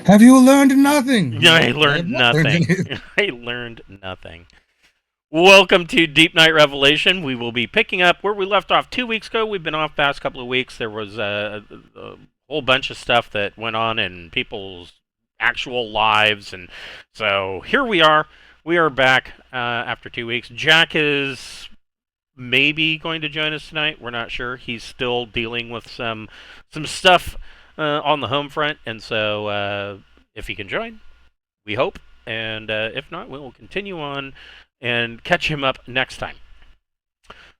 Have you learned nothing? I I have learned not learned nothing. anything. I learned nothing. Welcome to Deepnight Revelation. We will be picking up where we left off 2 weeks ago. We've been off past couple of weeks. There was a whole bunch of stuff that went on in people's actual lives, and so here we are. We are back after 2 weeks. Jack is maybe going to join us tonight. We're not sure. He's still dealing with some stuff on the home front, and so if he can join, we hope. And if not, we will continue on and catch him up next time.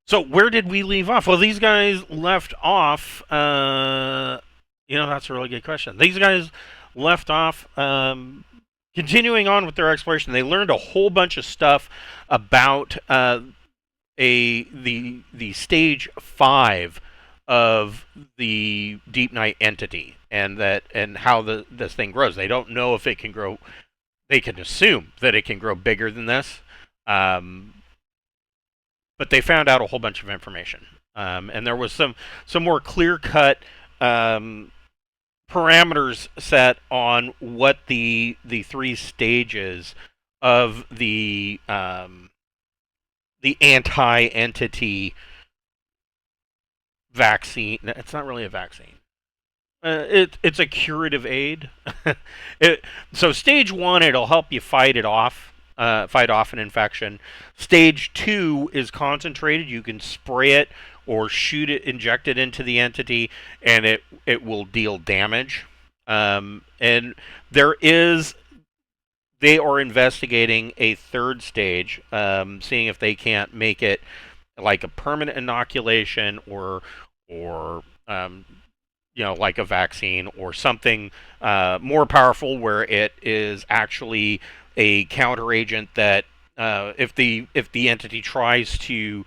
So where did we leave off? Well, these guys left off. That's a really good question. These guys left off. Continuing on with their exploration, they learned a whole bunch of stuff about the stage 5 of the Deepnight entity, and how this thing grows. They don't know if it can grow. They can assume that it can grow bigger than this, but they found out a whole bunch of information, and there was some more clear cut parameters set on what the three stages of the anti-entity vaccine. It's not really a vaccine. It's a curative aid. So stage 1, it'll help you fight off an infection. Stage 2 is concentrated. You can spray it or shoot it, inject it into the entity, and it will deal damage. And they are investigating a third stage, seeing if they can't make it like a permanent inoculation or like a vaccine or something more powerful, where it is actually a counter agent that if the entity tries to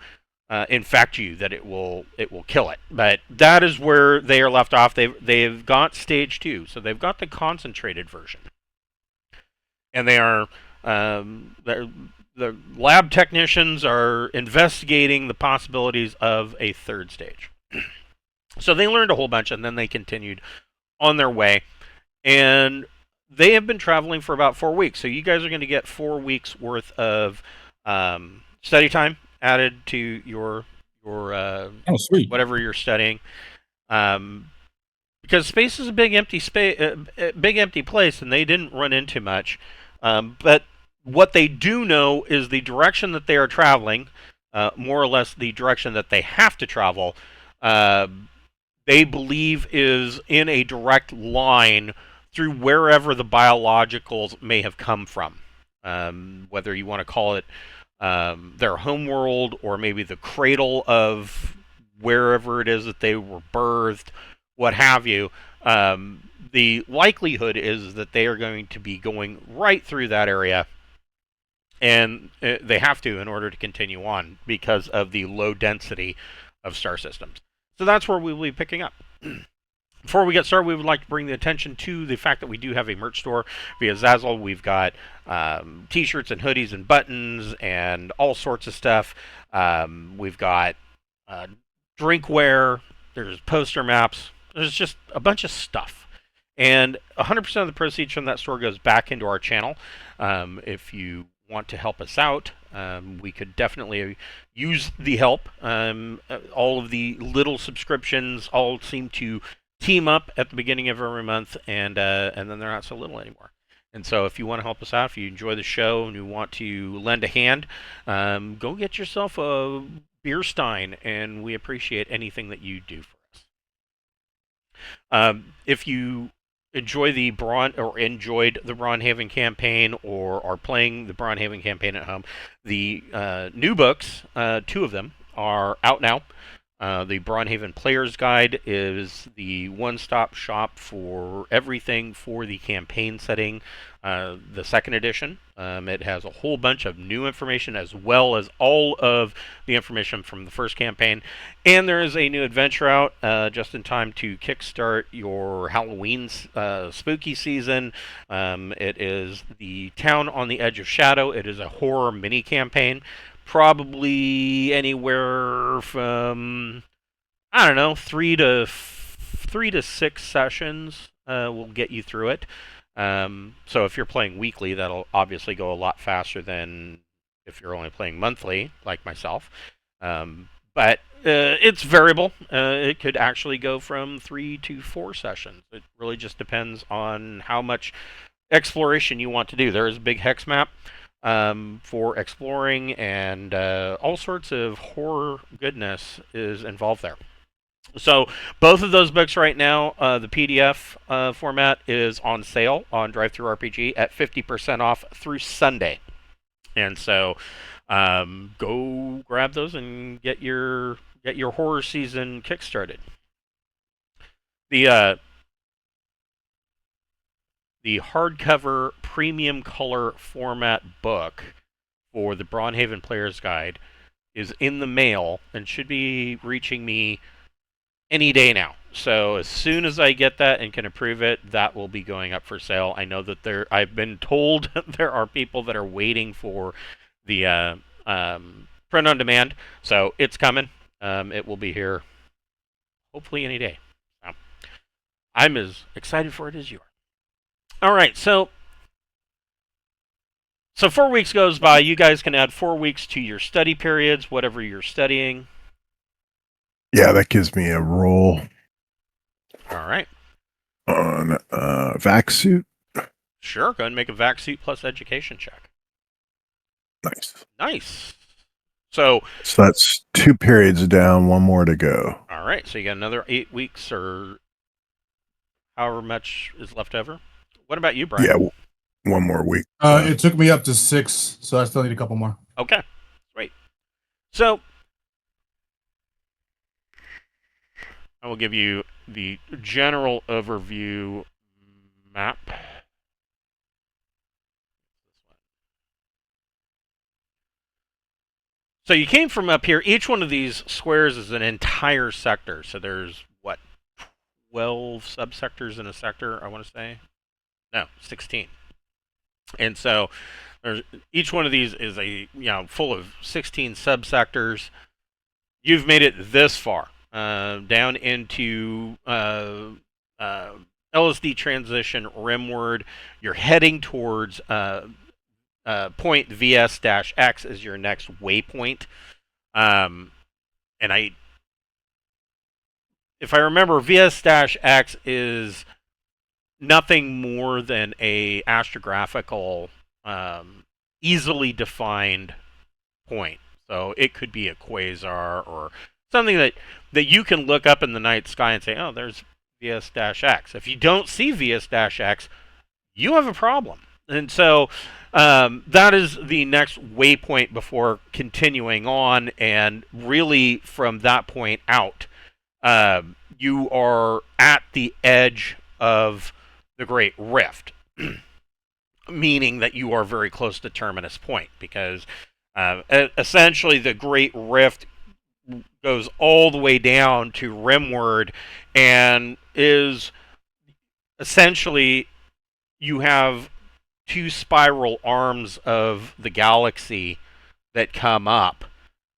infect you, that it will kill it. But that is where they are left off. They've got stage 2, so they've got the concentrated version, and they are the lab technicians are investigating the possibilities of a third stage. So they learned a whole bunch, and then they continued on their way. And they have been traveling for about 4 weeks. So you guys are going to get 4 weeks worth of study time added to your Oh, sweet. whatever you're studying. Because space is a big empty place, and they didn't run into much. But what they do know is the direction that they are traveling, more or less the direction that they have to travel. They believe is in a direct line through wherever the biologicals may have come from. Whether you want to call it their homeworld, or maybe the cradle of wherever it is that they were birthed, what have you. The likelihood is that they are going to be going right through that area, and they have to in order to continue on because of the low density of star systems. So that's where we will be picking up. Before we get started, we would like to bring the attention to the fact that we do have a merch store via Zazzle. We've got t-shirts and hoodies and buttons and all sorts of stuff. We've got drinkware. There's poster maps. There's just a bunch of stuff. And 100% of the proceeds from that store goes back into our channel. If you want to help us out, we could definitely use the help. All of the little subscriptions all seem to team up at the beginning of every month, and then they're not so little anymore. And so if you want to help us out, if you enjoy the show and you want to lend a hand, go get yourself a beer stein, and we appreciate anything that you do for us. If you enjoyed the Braunhaven campaign, or are playing the Braunhaven campaign at home, the new books, 2 of them, are out now. The Braunhaven Player's Guide is the one-stop shop for everything for the campaign setting, the 2nd edition. It has a whole bunch of new information, as well as all of the information from the first campaign. And there is a new adventure out just in time to kickstart your Halloween spooky season. It is the Town on the Edge of Shadow. It is a horror mini-campaign. Probably anywhere from, I don't know, 3 to 6 sessions will get you through it. So if you're playing weekly, that'll obviously go a lot faster than if you're only playing monthly, like myself. But it's variable. It could actually go from 3 to 4 sessions. It really just depends on how much exploration you want to do. There is a big hex map for exploring, and all sorts of horror goodness is involved there. So both of those books right now, the PDF format is on sale on Draytsirv RPG at 50% off through Sunday. And so go grab those and get your horror season kickstarted. The hardcover premium color format book for the Braunhaven Player's Guide is in the mail and should be reaching me any day now. So as soon as I get that and can approve it, that will be going up for sale. I know that I've been told there are people that are waiting for the print on demand. So it's coming. It will be here hopefully any day. So I'm as excited for it as you are. All right, so 4 weeks goes by. You guys can add 4 weeks to your study periods, whatever you're studying. Yeah, that gives me a roll. All right. On vac suit. Sure, go ahead and make a vac suit plus education check. Nice. So that's 2 periods down, 1 more to go. All right, so you got another 8 weeks or however much is left over. What about you, Brian? Yeah, 1 more week. It took me up to 6, so I still need a couple more. Okay, great. So I will give you the general overview map. So you came from up here. Each one of these squares is an entire sector. So there's, what, 12 subsectors in a sector, I want to say? No, 16. And so each one of these is full of 16 subsectors. You've made it this far, down into LSD transition rimward. You're heading towards point VS-X as your next waypoint. And if I remember, VS-X is nothing more than a astrographical, easily defined point. So it could be a quasar or something that you can look up in the night sky and say, oh, there's VS-X. If you don't see VS-X, you have a problem. And so that is the next waypoint before continuing on. And really from that point out, you are at the edge of the Great Rift, meaning that you are very close to Terminus Point, because essentially the Great Rift goes all the way down to Rimward and is essentially, you have 2 spiral arms of the galaxy that come up,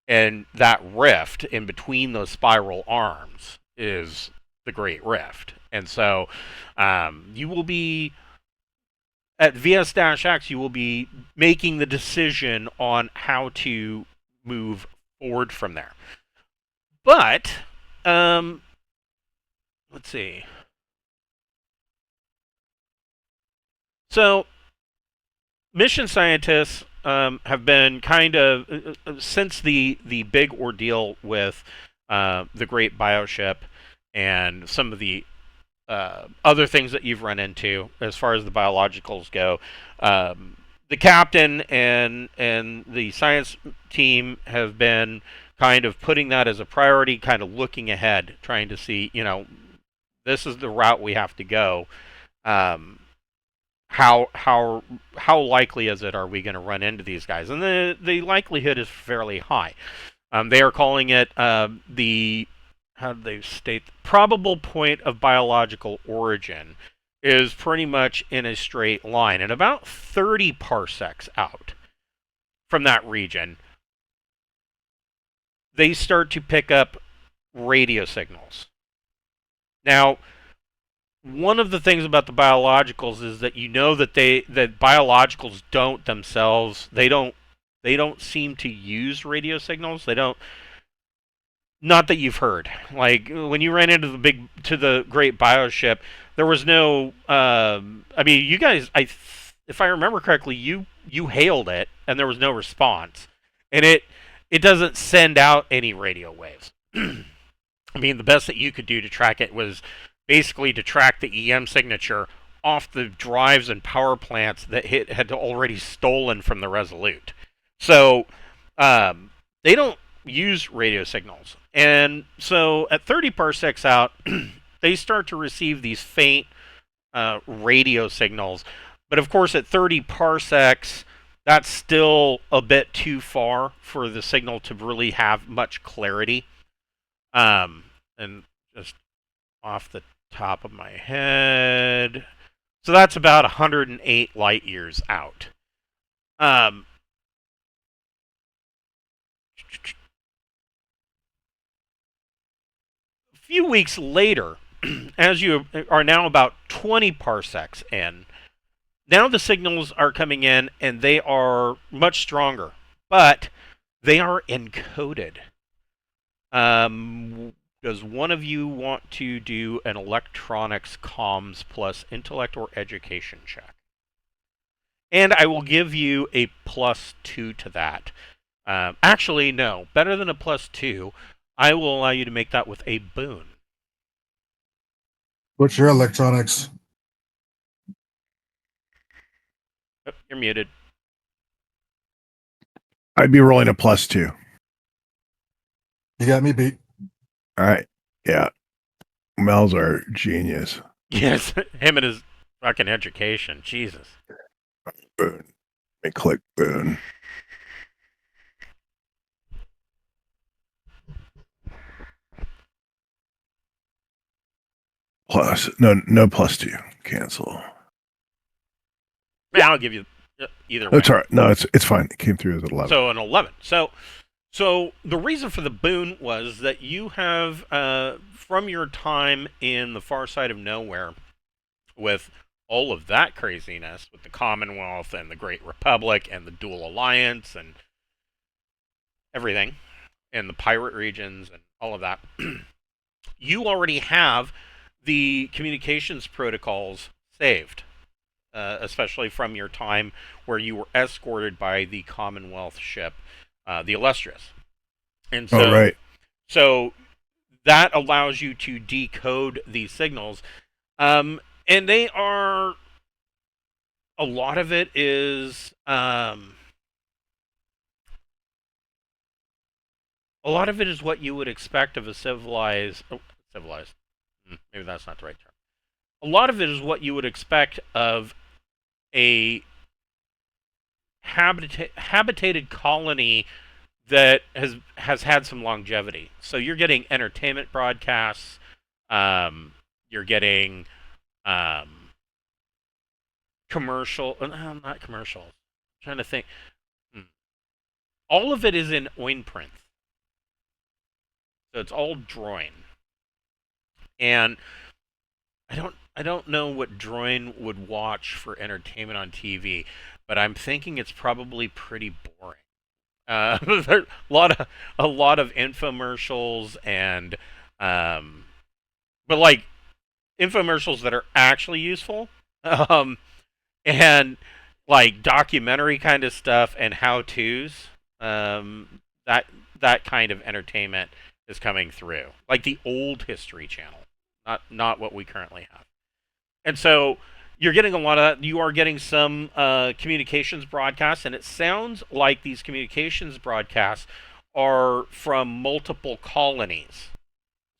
and that rift in between those spiral arms is the Great Rift. And so you will be at VS-X, you will be making the decision on how to move forward from there. But let's see. So mission scientists have been kind of, since the big ordeal with the Great Bioship and some of the other things that you've run into as far as the biologicals go, the captain and the science team have been kind of putting that as a priority, kind of looking ahead, trying to see, this is the route we have to go. How likely is it are we going to run into these guys? And the likelihood is fairly high. They are calling it the, how do they state, probable point of biological origin is pretty much in a straight line, and about 30 parsecs out from that region, they start to pick up radio signals. Now, one of the things about the biologicals is that that biologicals don't themselves, they don't seem to use radio signals. They don't, not that you've heard. Like when you ran into the great bioship, there was no. I mean, you guys. If I remember correctly, you hailed it, and there was no response, and it doesn't send out any radio waves. I mean, the best that you could do to track it was basically to track the EM signature off the drives and power plants that it had already stolen from the Resolute. So they don't use radio signals. And so at 30 parsecs out, they start to receive these faint radio signals. But of course, at 30 parsecs, that's still a bit too far for the signal to really have much clarity. And just off the top of my head, so that's about 108 light years out. A few weeks later, as you are now about 20 parsecs in, now the signals are coming in and they are much stronger, but they are encoded. Does one of you want to do an electronics comms plus intellect or education check? And I will give you a +2 to that. Actually, no. Better than a +2. I will allow you to make that with a boon. What's your electronics? Oh, you're muted. I'd be rolling a +2. You got me beat. All right. Yeah. Mel's our genius. Yes, him and his fucking education. Jesus. Boon. Let me click boon. No +2. Cancel. Yeah, I'll give you either way. That's all right. No, it's fine. It came through as an 11. So an 11. So the reason for the boon was that you have, from your time in the far side of nowhere, with all of that craziness, with the Commonwealth and the Great Republic and the Dual Alliance and everything, and the pirate regions and all of that, you already have the communications protocols saved, especially from your time where you were escorted by the Commonwealth ship, the Illustrious. And so, right. So that allows you to decode these signals. And they are, a lot of it is, what you would expect of a civilized, maybe that's not the right term. A lot of it is what you would expect of a habitated colony that has had some longevity. So you're getting entertainment broadcasts, you're getting not commercials. I'm trying to think. All of it is in Oinprint. So it's all Droin. And I don't know what Droin would watch for entertainment on TV, but I'm thinking it's probably pretty boring. There's a lot of infomercials and but like infomercials that are actually useful, and like documentary kind of stuff and how-tos. That kind of entertainment is coming through, like the old History Channel, not what we currently have. And so you're getting a lot of that. You are getting some communications broadcasts, and it sounds like these communications broadcasts are from multiple colonies.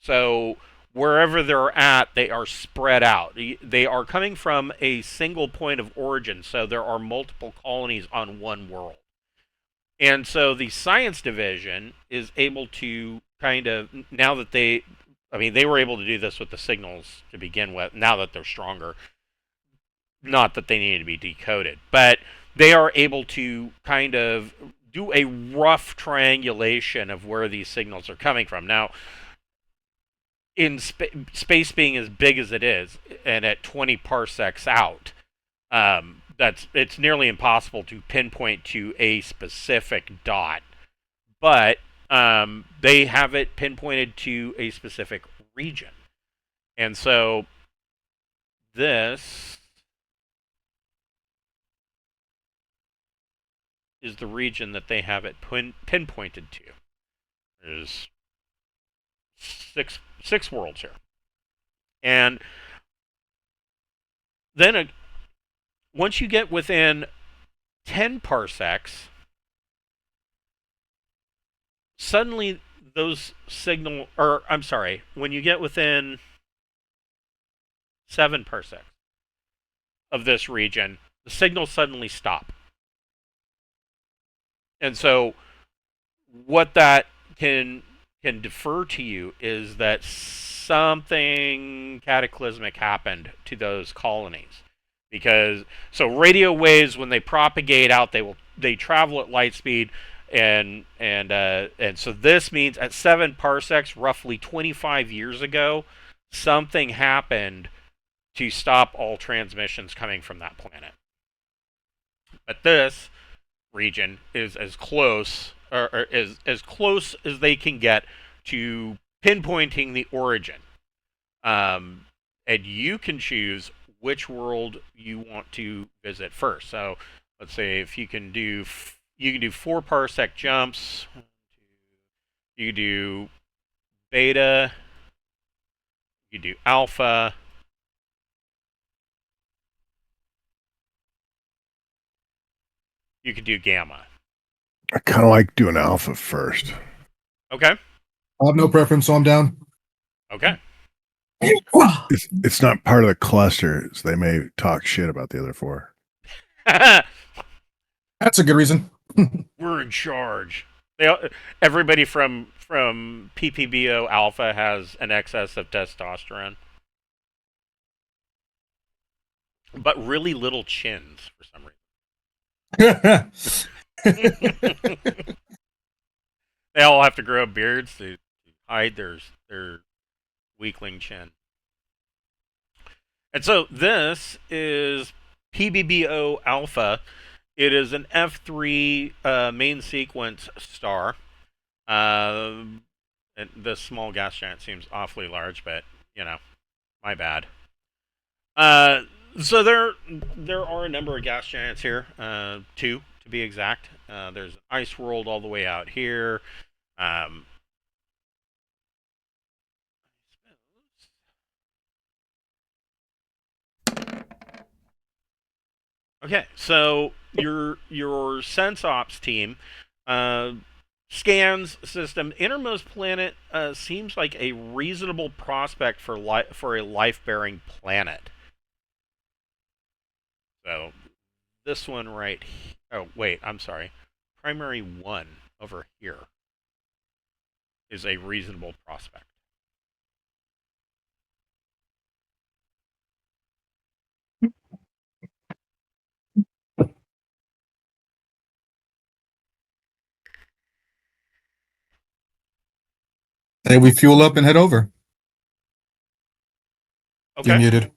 So wherever they're at, they are spread out. They are coming from a single point of origin, so there are multiple colonies on one world. And so the science division is able to kind of, now that they were able to do this with the signals to begin with, now that they're stronger, not that they needed to be decoded, but they are able to kind of do a rough triangulation of where these signals are coming from. Now, in space being as big as it is, and at 20 parsecs out, it's nearly impossible to pinpoint to a specific dot. But they have it pinpointed to a specific region, and so this is the region that they have it pinpointed to. There's six worlds here, and then once you get within 10 parsecs, suddenly those when you get within 7 parsecs of this region, the signals suddenly stop. And so what that can defer to you is that something cataclysmic happened to those colonies. Because radio waves, when they propagate out, they travel at light speed, and so this means at 7 parsecs, roughly 25 years ago, something happened to stop all transmissions coming from that planet. But this region is as close as close as they can get to pinpointing the origin. And you can choose which world you want to visit first. So let's say if you can do 4 parsec jumps. You can do beta. You can do alpha. You can do gamma. I kind of like doing alpha first. Okay. I have no preference, so I'm down. Okay. It's not part of the cluster, so they may talk shit about the other 4. That's a good reason. We're in charge. Everybody from PPBO Alpha has an excess of testosterone, but really little chins for some reason. They all have to grow beards to hide their weakling chin. And so this is PBBO Alpha. It is an F3 main sequence star. And this small gas giant seems awfully large, but my bad. So there are a number of gas giants here, 2 to be exact. There's an ice world all the way out here. Okay, so your sense ops team scans system. Innermost planet seems like a reasonable prospect for a life-bearing planet. So this one right here. Oh wait, I'm sorry. Primary 1 over here is a reasonable prospect. Hey, we fuel up and head over. Okay. You're muted.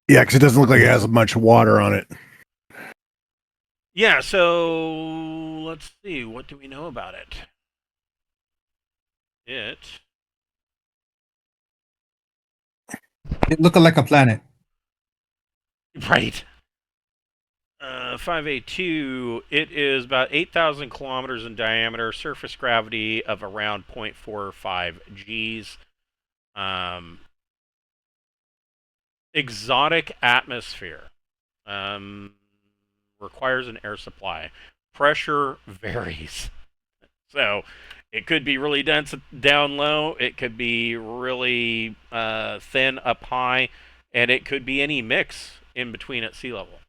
Yeah, because it doesn't look like it has much water on it. Yeah, so let's see. What do we know about it? It looked like a planet. Right. 5A2, it is about 8,000 kilometers in diameter, surface gravity of around 0.45 Gs. Exotic atmosphere. Requires an air supply. Pressure varies. So it could be really dense down low, it could be really thin up high, and it could be any mix in between at sea level.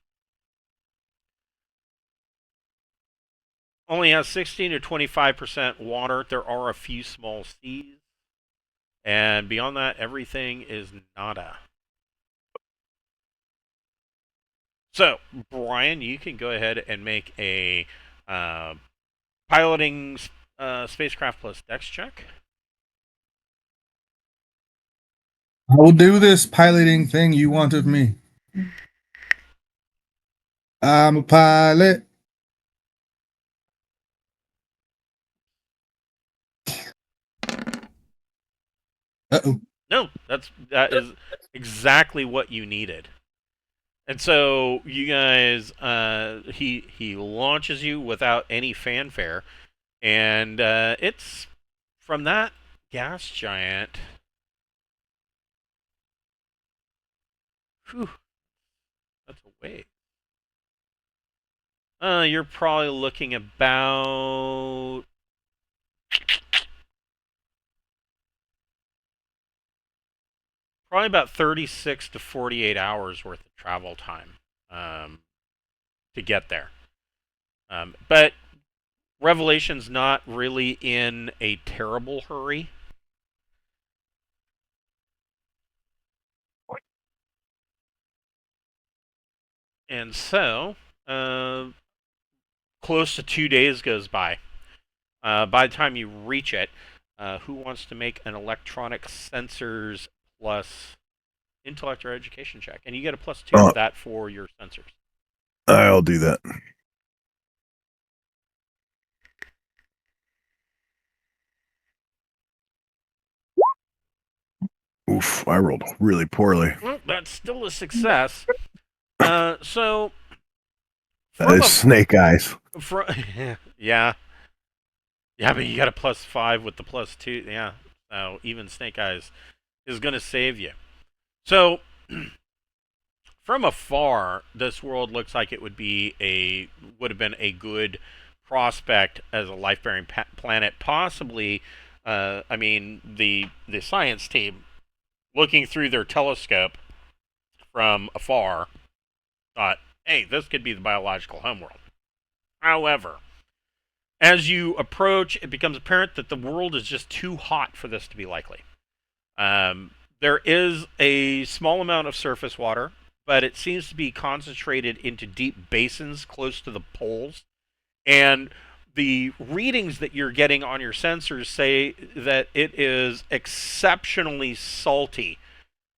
Only has 16 to 25% water. There are a few small seas. And beyond that, everything is nada. So, Brian, you can go ahead and make a piloting spacecraft plus dex check. I will do this piloting thing you want of me. I'm a pilot. Uh-oh. No, that is exactly what you needed. And so you guys, he launches you without any fanfare, and it's from that gas giant. Whew, that's a ways. You're probably looking about probably about 36 to 48 hours worth of travel time to get there. But Revelation's not really in a terrible hurry. And so, close to 2 days goes by. By the time you reach it, who wants to make an electronic sensors plus intellect or education check? And you get a +2 to that for your sensors. I'll do that. Oof, I rolled really poorly. Well, that's still a success. So That is snake eyes. Yeah. Yeah, but you got a +5 with the +2. Yeah. So even Snake Eyes is going to save you. So from afar, this world looks like it would have been a good prospect as a life-bearing planet. Possibly, the science team looking through their telescope from afar thought, "Hey, this could be the biological homeworld." However, as you approach, it becomes apparent that the world is just too hot for this to be likely. There is a small amount of surface water, but it seems to be concentrated into deep basins close to the poles. And the readings that you're getting on your sensors say that it is exceptionally salty,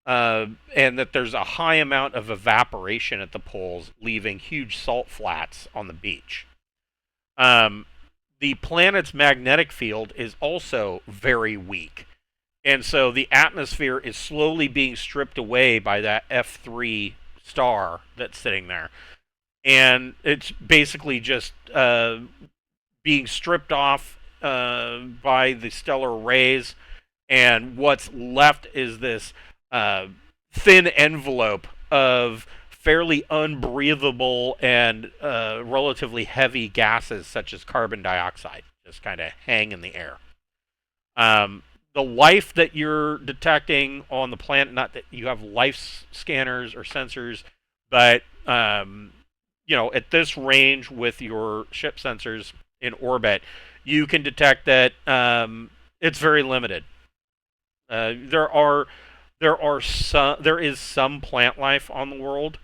and that there's a high amount of evaporation at the poles, leaving huge salt flats on the beach. The planet's magnetic field is also very weak. And so the atmosphere is slowly being stripped away by that F3 star that's sitting there. And it's basically just being stripped off by the stellar rays. And what's left is this thin envelope of fairly unbreathable and relatively heavy gases such as carbon dioxide just kind of hang in the air. The life that you're detecting on the planet, not that you have life scanners or sensors, but at this range with your ship sensors in orbit, you can detect that it's very limited. There is some plant life on the world,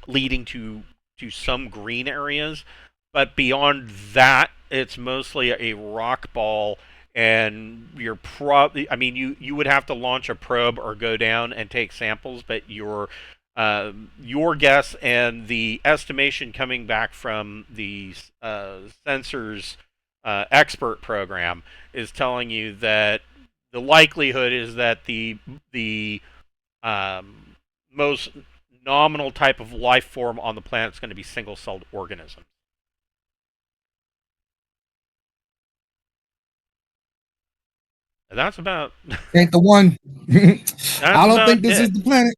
leading to some green areas, but beyond that, it's mostly a rock ball. And you're probably, you would have to launch a probe or go down and take samples, but your guess and the estimation coming back from the sensors expert program is telling you that the likelihood is that the most nominal type of life form on the planet is going to be single-celled organisms. And that's about. Ain't the one. I don't think this is the planet.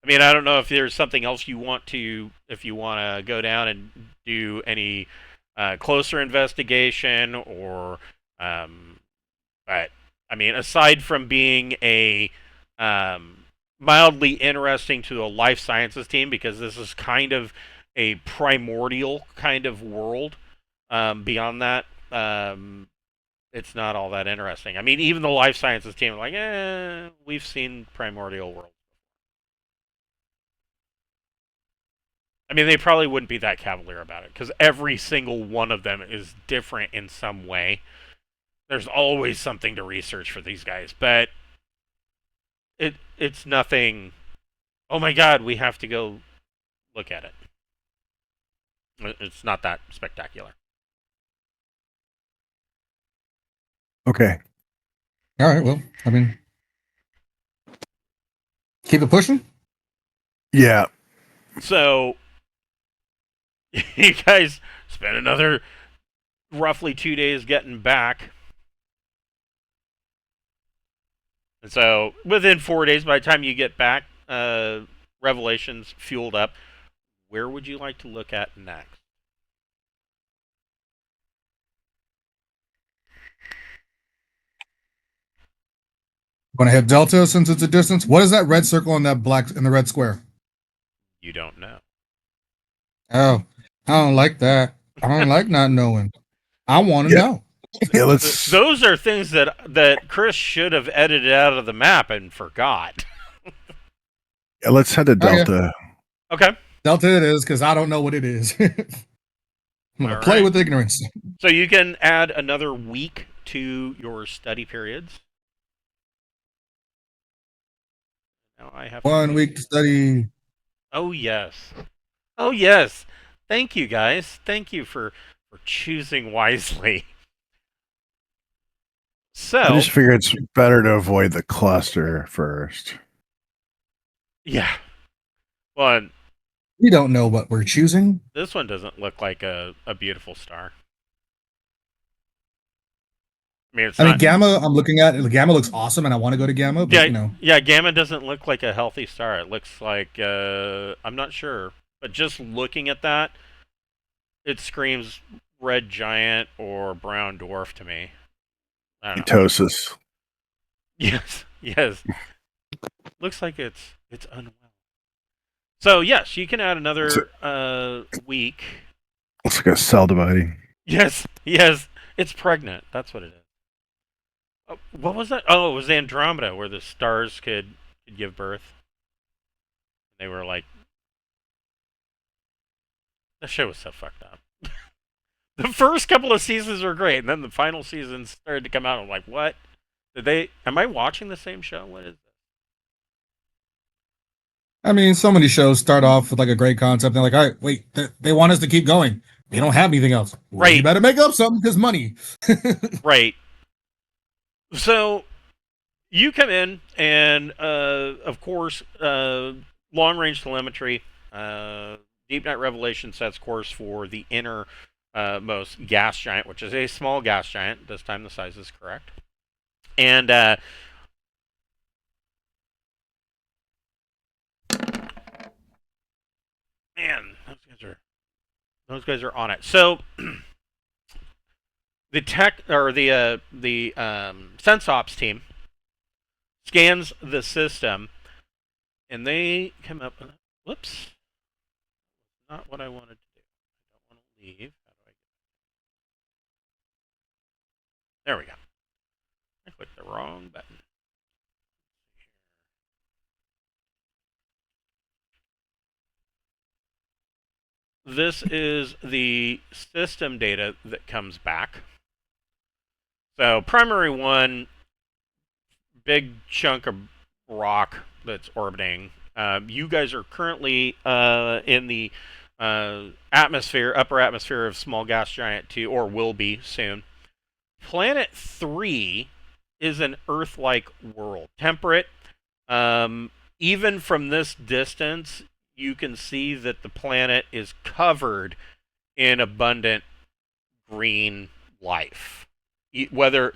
I don't know if there's something else if you want to go down and do any closer investigation, or, but aside from being a mildly interesting to a life sciences team, because this is kind of a primordial kind of world. Beyond that, it's not all that interesting. Even the life sciences team are like, we've seen primordial worlds. They probably wouldn't be that cavalier about it, because every single one of them is different in some way. There's always something to research for these guys, but it's nothing. Oh my God, we have to go look at it. It's not that spectacular. Okay. All right. Well, I mean, keep it pushing. Yeah. So you guys spend another roughly 2 days getting back. And so within 4 days, by the time you get back, Revelation's fueled up. Where would you like to look at next? Want to hit Delta since it's a distance? What is that red circle in that black in the red square? You don't know. Oh, I don't like that. I don't like not knowing. I want to Yeah. know. Yeah, let's Those are things that Chris should have edited out of the map and forgot. let's head to Oh, yeah. Delta. Okay. Delta it is because I don't know what it is. I'm gonna All play right. with ignorance. So you can add another week to your study periods. Now I have 1 week to study. Oh yes. Oh yes. Thank you guys. Thank you for choosing wisely. So I just figure it's better to avoid the cluster first. yeah. Well, We don't know what we're choosing. this one doesn't look like a beautiful star. I mean, it's I mean, not. Gamma. I'm looking at it. Gamma looks awesome, and I want to go to Gamma. But Yeah, Gamma doesn't look like a healthy star. It looks like I'm not sure, but just looking at that, it screams red giant or brown dwarf to me. I don't know. Mitosis. Yes, yes. Looks like it's unwell. So yes, you can add another week. It's like a cell dividing. Yes, yes. It's pregnant. That's what it is. Oh, what was that? Oh, it was Andromeda, where the stars could give birth. They were like, the show was so fucked up. The first couple of seasons were great, and then the final seasons started to come out. I'm like, what? Did they? Am I watching the same show? What is this? I mean, so many shows start off with like a great concept. They're like, all right, wait, they want us to keep going. They don't have anything else. Well, Right. You better make up something because money. Right. So you come in, and of course, long range telemetry. Deepnight Revelation sets course for the inner most gas giant, which is a small gas giant. This time the size is correct. And man, those guys are on it. So the tech or the sense ops team scans the system, and they come up. Whoops, not what I wanted to do. I don't want to leave. How do I get? There we go. I clicked the wrong button. This is the system data that comes back. So primary one, big chunk of rock that's orbiting. You guys are currently in the atmosphere, upper atmosphere of small gas giant 2, or will be soon. Planet 3 is an Earth-like world, temperate. Even from this distance, you can see that the planet is covered in abundant green life. Whether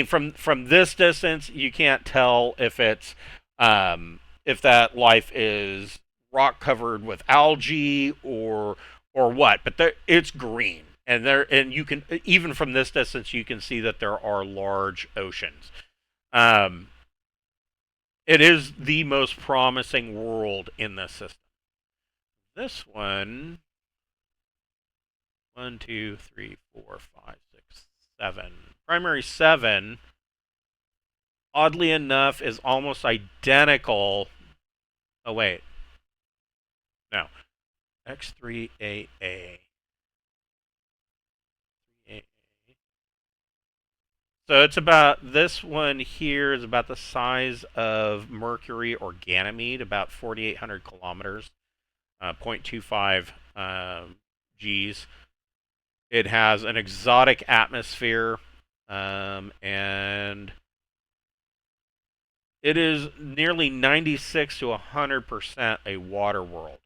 from this distance, you can't tell if it's if that life is rock covered with algae or what, but it's green, and you can, even from this distance, you can see that there are large oceans. It is the most promising world in this system. This one, 1, 2, 3, 4, 5, 6, 7. Primary 7, oddly enough, is almost identical. Oh, wait. No. X3AA. So it's about, this one here is about the size of Mercury or Ganymede, about 4,800 kilometers, 0.25 Gs. It has an exotic atmosphere, and it is nearly 96 to 100% a water world.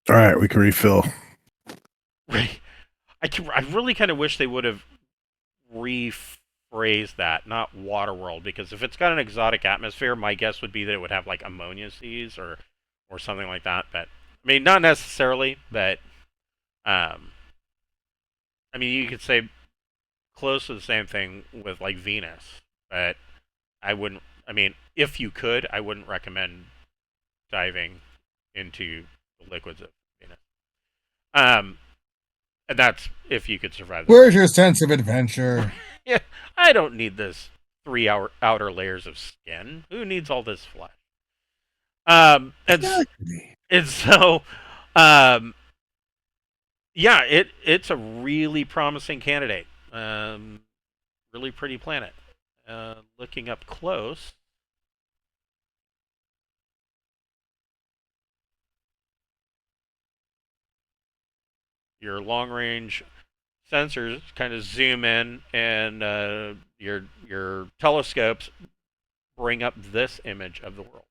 All right, we can refill. Right. I really kind of wish they would have rephrased that, not water world, because if it's got an exotic atmosphere, my guess would be that it would have like ammonia seas or something like that. But I mean, not necessarily, but um, I mean, you could say close to the same thing with like Venus, but I wouldn't. I mean, if you could, I wouldn't recommend diving into the liquids of Venus. And that's if you could survive. Where's your sense of adventure? Yeah, I don't need this 3 hour outer layers of skin. Who needs all this flesh? Exactly. And so, um, yeah, it's a really promising candidate. Really pretty planet. Looking up close. Your long range sensors kind of zoom in, and your telescopes bring up this image of the world.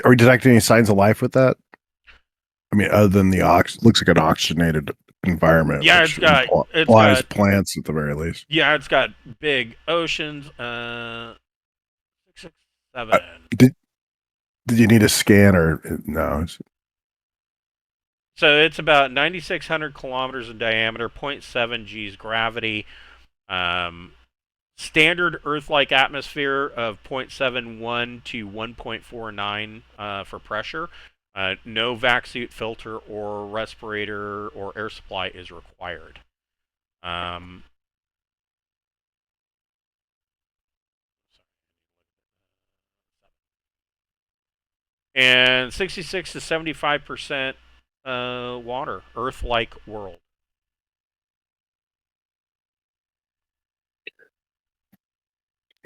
Are we detecting any signs of life with that? I mean, other than the looks like an oxygenated environment. Yeah, which it's implies got plants at the very least. Yeah, it's got big oceans. 667. Did you need a scan or no? So it's about 9,600 kilometers in diameter, zero point 0.7 G's gravity. Standard Earth-like atmosphere of 0.71 to 1.49 for pressure. No vac suit, filter, or respirator or air supply is required. And 66 to 75% water, Earth-like world.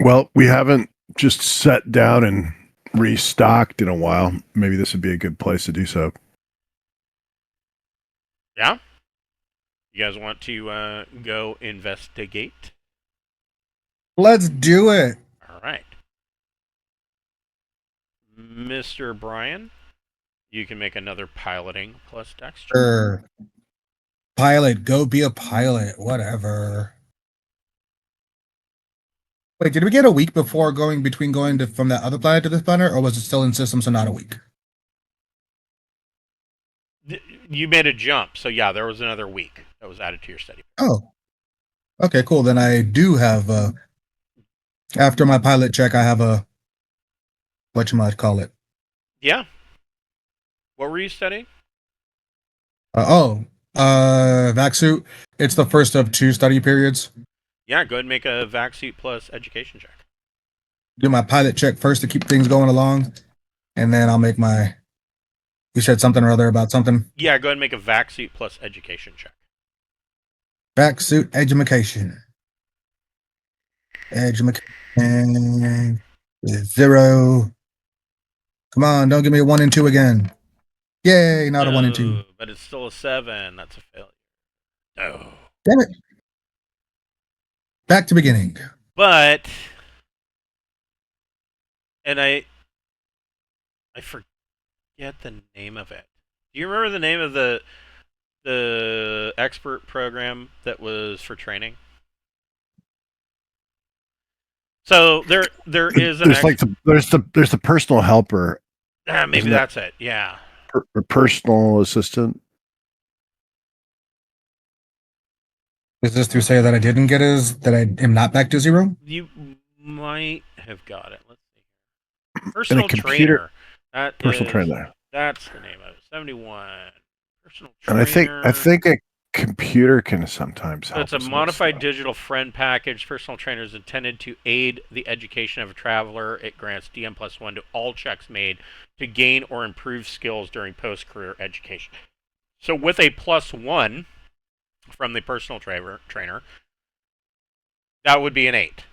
Well, we haven't just sat down and restocked in a while. Maybe this would be a good place to do so. Yeah? You guys want to go investigate? Let's do it. All right. Mr. Brian, you can make another piloting plus dex check. Sure. Pilot, go be a pilot. Whatever. Wait, did we get a week before going from that other planet to this planet, or was it still in system, so not a week? You made a jump, so yeah, there was another week that was added to your study. Oh. Okay, cool. Then I do have after my pilot check, I have a whatchamacallit. Yeah. What were you studying? Vac suit. It's the first of 2 study periods. Yeah, go ahead and make a vac suit plus education check. Do my pilot check first to keep things going along, and then I'll make my. You said something or other about something. Yeah, go ahead and make a vac suit plus education check. Vac suit education. Education 0. Come on, don't give me a 1 and 2 again. Yay, not a 1 and 2. But it's still a 7. That's a failure. Oh. Damn it. Back to beginning. But, and I forget the name of it. Do you remember the name of the expert program that was for training? So there is there's the personal helper. Maybe that's it. Yeah. A personal assistant. Is this to say that I didn't get that I am not back to 0? You might have got it. Let's see. Personal trainer. Personal trainer. That's the name of it. 71. Personal trainer. And I think a computer can sometimes help. It's a us with modified stuff. digital friend package. Personal trainer is intended to aid the education of a traveler. It grants DM+1 to all checks made to gain or improve skills during post-career education. So with a +1 from the personal trainer, that would be an 8.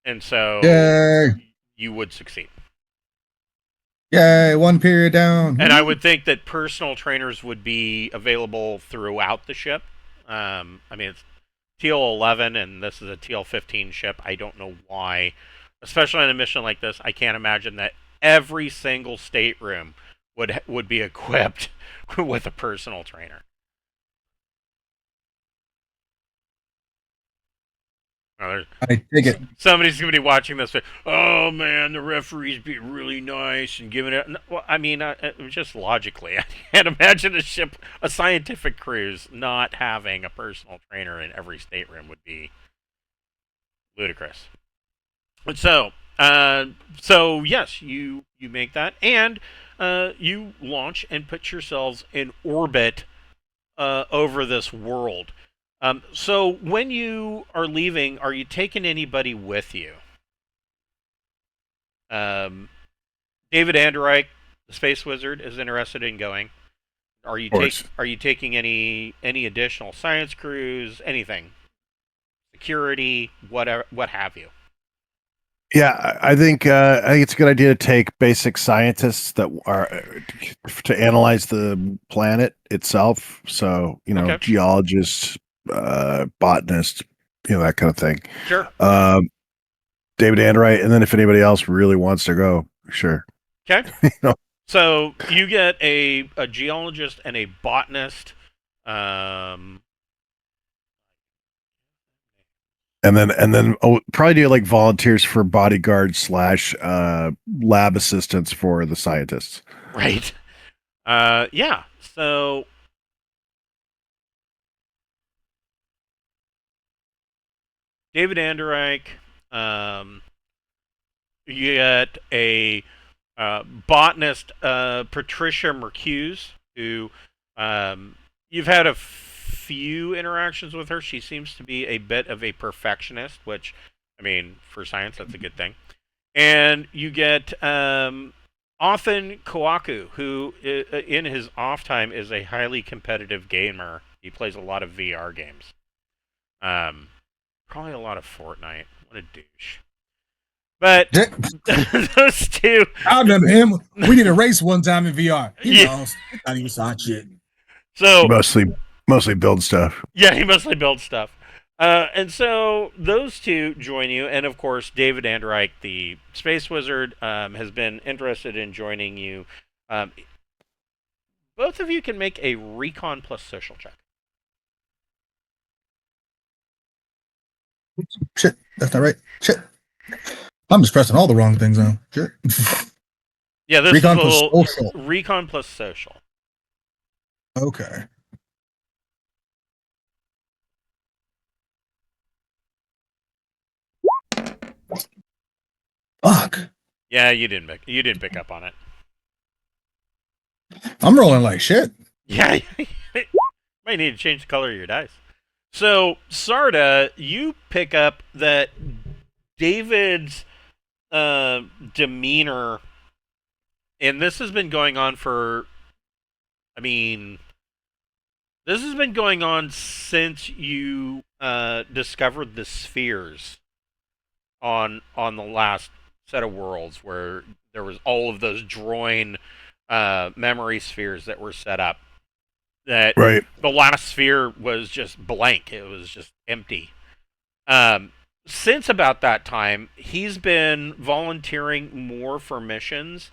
And so Yay! you would succeed. Yay! 1 period down. And I would think that personal trainers would be available throughout the ship. I mean, it's TL11, and this is a TL15 ship. I don't know why, especially on a mission like this. I can't imagine that every single stateroom would be equipped with a personal trainer. Oh, I dig it. somebody's going to be watching this. Oh man, the referees be really nice and giving it. Well, I mean, just logically, I can't imagine a scientific cruise, not having a personal trainer in every stateroom would be ludicrous. And so yes, you make that, and you launch and put yourselves in orbit over this world. So when you are leaving, are you taking anybody with you? David Anderreich, the space wizard, is interested in going. Are you taking any additional science crews, anything, security, whatever, what have you? Yeah, I think it's a good idea to take basic scientists that are to analyze the planet itself. So Okay. geologists, botanists, that kind of thing. Sure. David Andright, and then if anybody else really wants to go, sure. Okay. So you get a geologist and a botanist. And then probably do like volunteers for bodyguards / lab assistants for the scientists. Right. Yeah. So David Anderreich, you get a botanist, Patricia Mercuse, who you've had a few interactions with her. She seems to be a bit of a perfectionist, which, I mean, for science, that's a good thing. And you get Othen Kowaku, who in his off time is a highly competitive gamer. He plays a lot of VR games. Probably a lot of Fortnite. What a douche. But those two. I remember him. We did a race one time in VR. He knows. He thought he was hot shit. So mostly build stuff. Yeah, he mostly builds stuff. And so those two join you, and of course, David Anderreich, the space wizard, has been interested in joining you. Both of you can make a recon plus social check. Shit, that's not right. Shit. I'm just pressing all the wrong things now. Shit. Yeah, this recon is a little plus social. Recon plus social. Okay. Fuck. Yeah, you didn't pick up on it. I'm rolling like shit. Yeah, might need to change the color of your dice. So, Sarda, you pick up that David's demeanor, and this has been going on for, this has been going on since you discovered the spheres on the last set of worlds, where there was all of those droid memory spheres that were set up. That right. The last sphere was just blank. It was just empty. Since about that time, he's been volunteering more for missions,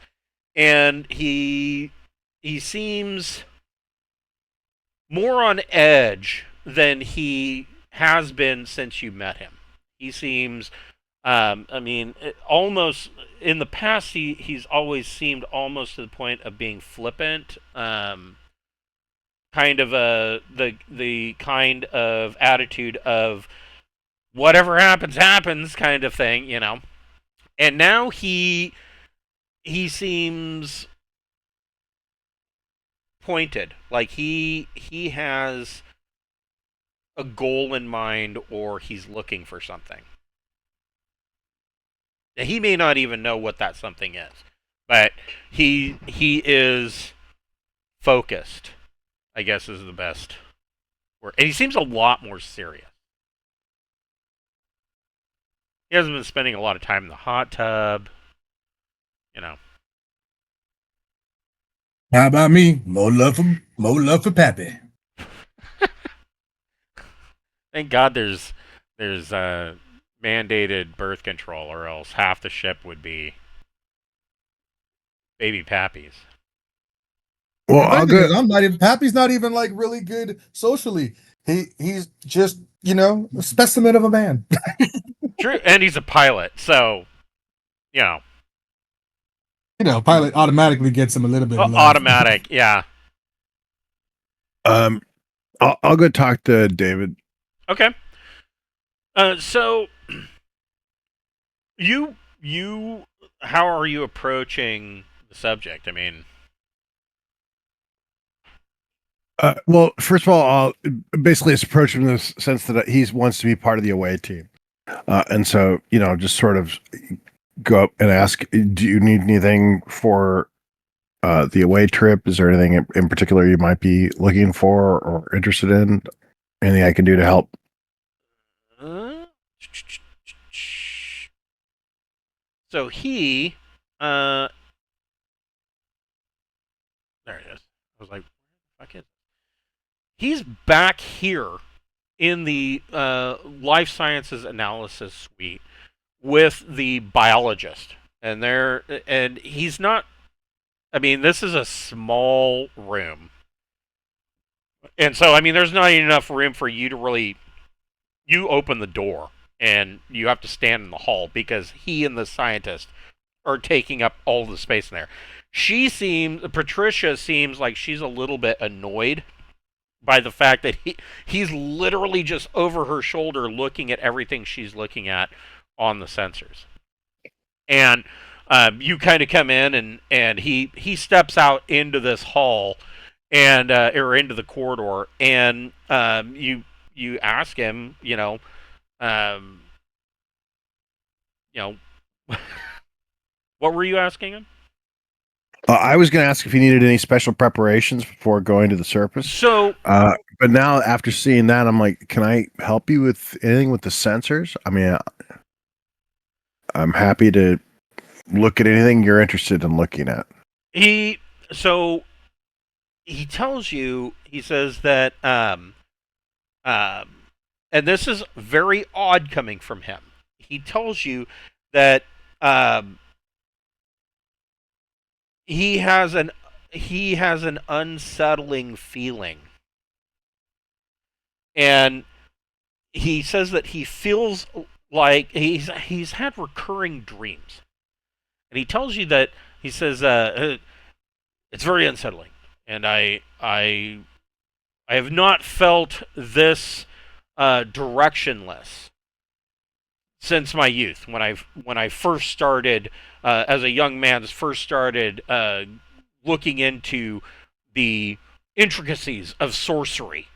and he seems more on edge than he has been since you met him. He seems, almost in the past, he's always seemed almost to the point of being flippant. Kind of the kind of attitude of whatever happens kind of thing, And now he seems pointed. Like he has a goal in mind, or he's looking for something. He may not even know what that something is, but he is focused, I guess is the best word. And he seems a lot more serious. He hasn't been spending a lot of time in the hot tub, you know. How about me? More love for Pappy. Thank God there's mandated birth control, or else half the ship would be baby pappies. Well, The I'll funny thing go. is, I'm not even Pappy's not even like really good socially. He's just, a specimen of a man. True, and he's a pilot, so you know, Pilot automatically gets him a little bit of love. automatic, yeah. I'll go talk to David. Okay. So you how are you approaching the subject? I mean, Well, first of all, I'll basically it's approach him in the sense that he wants to be part of the away team, and so just sort of go up and ask, "Do you need anything for the away trip? Is there anything in particular you might be looking for or interested in? Anything I can do to help?" so he there it is. I was like, fuck it. He's back here in the life sciences analysis suite with the biologist, and he's not. I mean, this is a small room, and so I mean, there's not enough room for you to really. You open the door, and you have to stand in the hall because he and the scientist are taking up all the space in there. Patricia seems like she's a little bit annoyed by the fact that he's literally just over her shoulder looking at everything she's looking at on the sensors. And you kind of come in, and he steps out into this hall, and or into the corridor, and you ask him, what were you asking him? I was going to ask if you needed any special preparations before going to the surface. So, but now after seeing that, I'm like, can I help you with anything with the sensors? I mean, I'm happy to look at anything you're interested in looking at. he tells you, he says that, and this is very odd coming from him. He tells you that he has an unsettling feeling, and he says that he feels like he's had recurring dreams, and he tells you that he says it's very unsettling, and I have not felt this directionless since my youth, when I first started as a young man, first started looking into the intricacies of sorcery.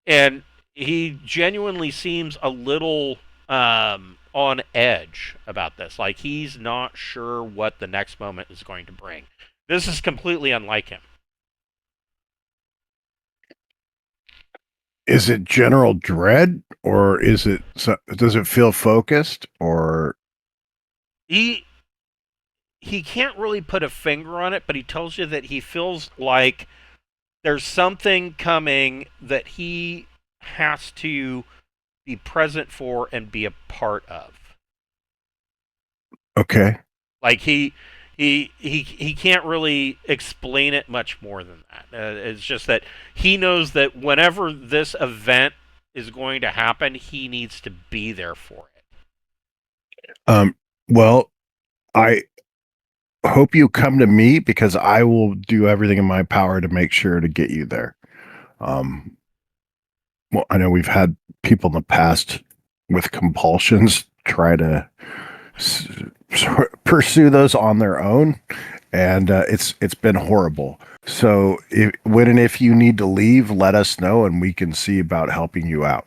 And he genuinely seems a little on edge about this. Like he's not sure what the next moment is going to bring. This is completely unlike him. Is it general dread, or does it feel focused, or he can't really put a finger on it, but he tells you that he feels like there's something coming that he has to be present for and be a part of. Okay. Like he can't really explain it much more than that. It's just that he knows that whenever this event is going to happen, he needs to be there for it. Well, I hope you come to me, because I will do everything in my power to make sure to get you there. Well, I know we've had people in the past with compulsions try to pursue those on their own, and it's been horrible. So when and if you need to leave, let us know, and we can see about helping you out.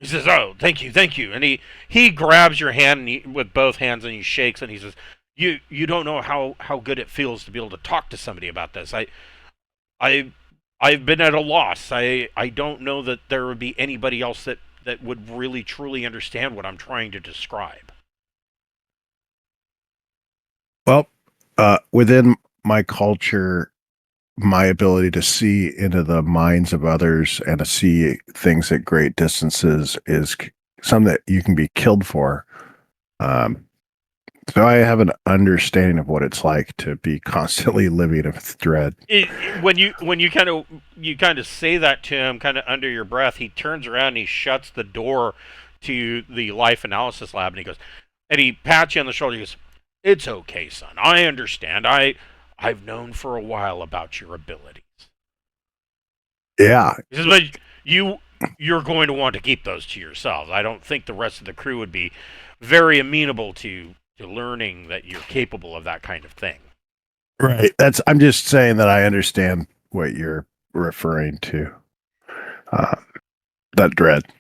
He says, "Oh, thank you," and he grabs your hand with both hands and he shakes and he says, "You don't know how good it feels to be able to talk to somebody about this. I I've been at a loss. I don't know that there would be anybody else that would really truly understand what I'm trying to describe." Well, within my culture, my ability to see into the minds of others and to see things at great distances is something that you can be killed for. Um, so I have an understanding of what it's like to be constantly living with dread. When you kind of say that to him, kind of under your breath, he turns around and he shuts the door to the life analysis lab, and he goes, and he pats you on the shoulder. He goes, "It's okay, son. I understand. I've known for a while about your abilities." Yeah. He says, "But you're going to want to keep those to yourselves. I don't think the rest of the crew would be very amenable to learning that you're capable of that kind of thing." Right. I'm just saying that I understand what you're referring to. Uh, that dread.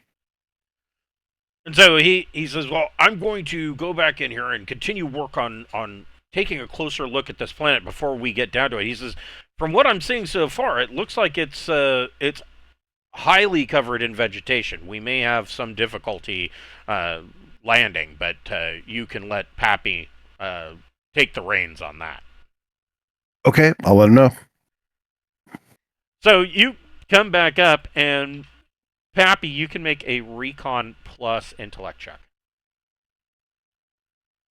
And so he says, "Well, I'm going to go back in here and continue work on taking a closer look at this planet before we get down to it." He says, "From what I'm seeing so far, it looks like it's highly covered in vegetation. We may have some difficulty landing, but you can let Pappy take the reins on that." Okay, I'll let him know. So you come back up, and Pappy, you can make a Recon plus intellect check.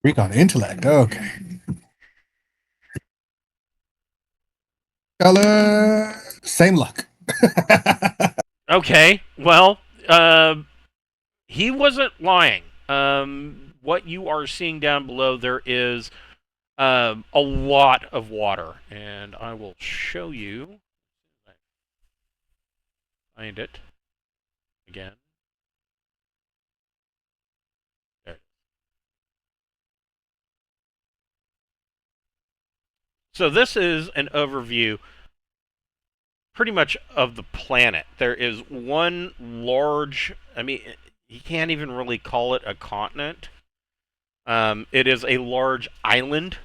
Recon intellect. Okay. Color. Same luck. Okay, well, he wasn't lying. What you are seeing down below, there is a lot of water, and I will show you. Find it again. There. So this is an overview pretty much of the planet. There is one large, I mean, you can't even really call it a continent. It is a large island,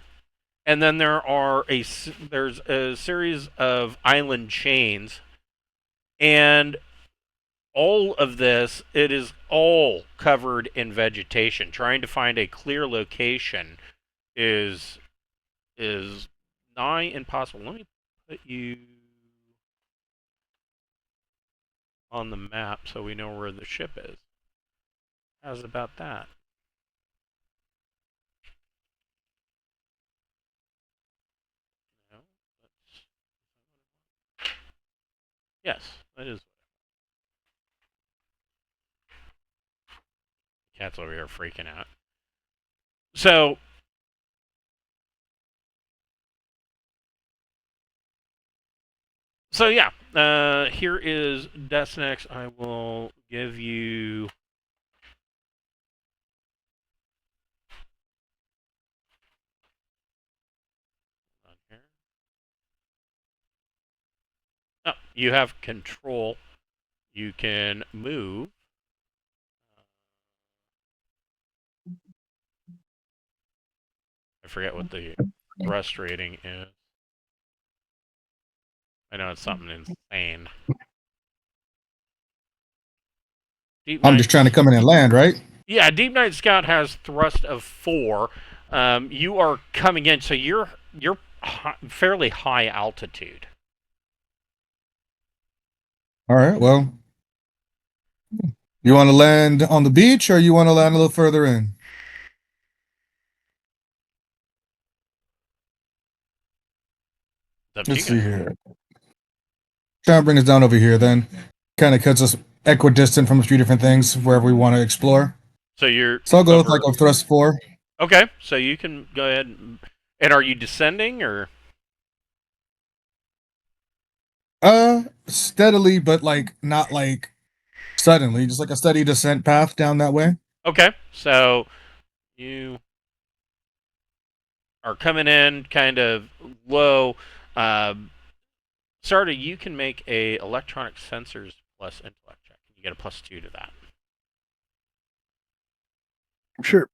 and then there's a series of island chains, and all of this, it is all covered in vegetation. Trying to find a clear location is nigh impossible. Let me put you on the map so we know where the ship is. How's about that? No, yes, that is. Cat's over here freaking out. So yeah, here is Destinex. I will give you. Oh, you have control. You can move. I forget what the thrust rating is. I know it's something insane. I'm just trying to come in and land, right? Yeah, Deepnight Scout has thrust of 4. You are coming in, so you're fairly high altitude. All right. Well, you want to land on the beach or you want to land a little further in? Let's see here. Try to bring us down over here then. Kind of cuts us equidistant from a few different things wherever we want to explore. So I'll go with like a thrust 4. Okay, so you can go ahead and are you descending or? Steadily, but like not like suddenly, just like a steady descent path down that way. Okay, so you are coming in kind of low. Sarda, you can make a electronic sensors plus intellect check. You get a +2 to that. Sure.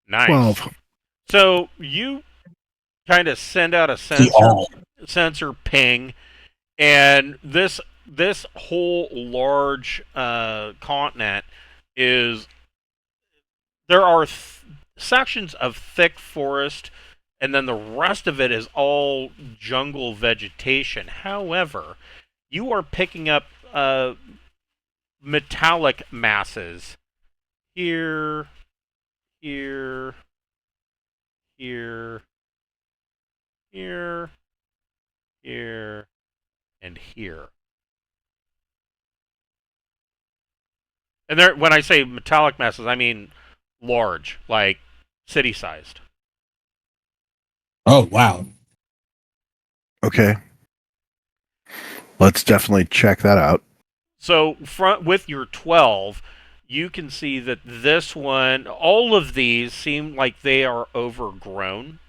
Nice. 12. So you kind of send out a See all. sensor ping, and this whole large continent is there are sections of thick forest, and then the rest of it is all jungle vegetation. However, you are picking up metallic masses here, here, here, here, here, and here. And there, when I say metallic masses, I mean large, like city-sized. Oh, wow. Okay. Let's definitely check that out. So, with your 12, you can see that this one, all of these seem like they are overgrown.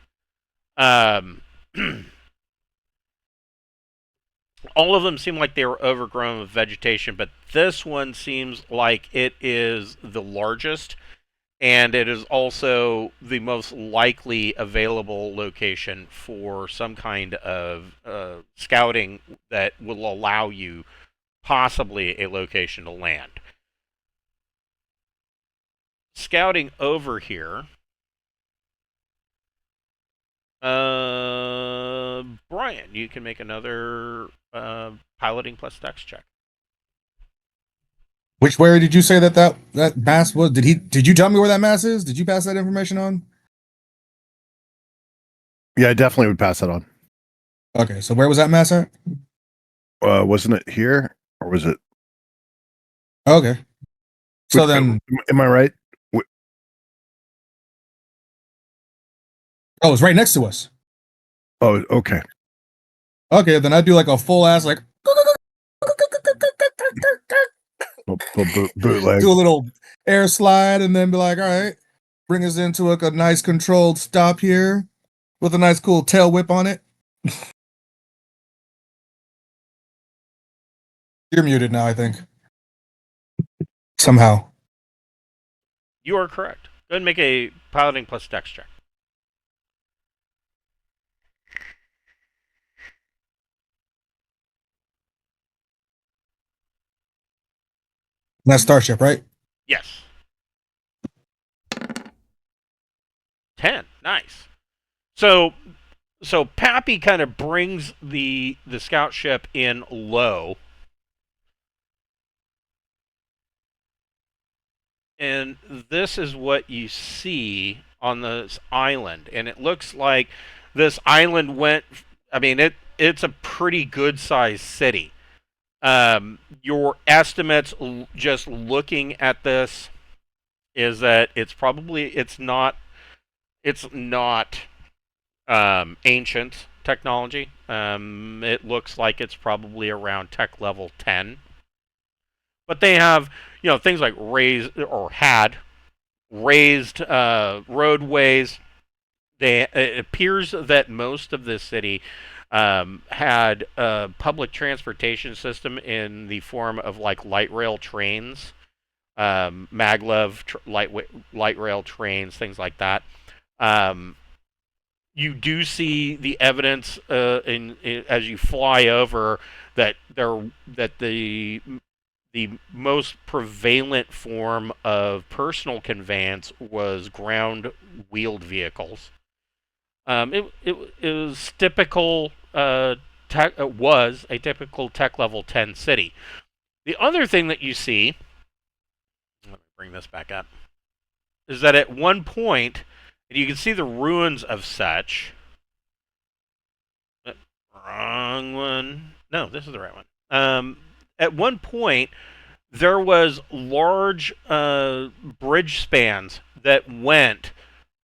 All of them seem like they were overgrown with vegetation, but this one seems like it is the largest, and it is also the most likely available location for some kind of scouting that will allow you possibly a location to land. Scouting over here, Brian, you can make another piloting plus dex check. Where did you say that mass was? Did you tell me where that mass is? Did you pass that information on? Yeah, I definitely would pass that on. Okay, so where was that mass at? Wasn't it here? Or was it? Okay. So then, am I right? oh, it's right next to us. Oh, okay. Okay, then I do like a full ass like Bootleg. do a little air slide and then be like, all right, bring us into a nice controlled stop here with a nice cool tail whip on it. You're muted now, I think. Somehow. You are correct. Go ahead and make a piloting plus dex check. That's Starship, right? Yes. 10. Nice. So Pappy kind of brings the scout ship in low. And this is what you see on this island. And it looks like this island went, I mean, it's a pretty good sized city. Your estimates, just looking at this, is that it's not ancient technology. It looks like it's probably around tech level 10. But they have, things like raised roadways. It appears that most of this city had a public transportation system in the form of like light rail trains, maglev light rail trains, things like that. You do see the evidence as you fly over that the most prevalent form of personal conveyance was ground wheeled vehicles. It was typical. Was a typical tech level 10 city. The other thing that you see, let me bring this back up, is that at one point, and you can see the ruins of such. Wrong one. No, this is the right one. At one point, there was large bridge spans that went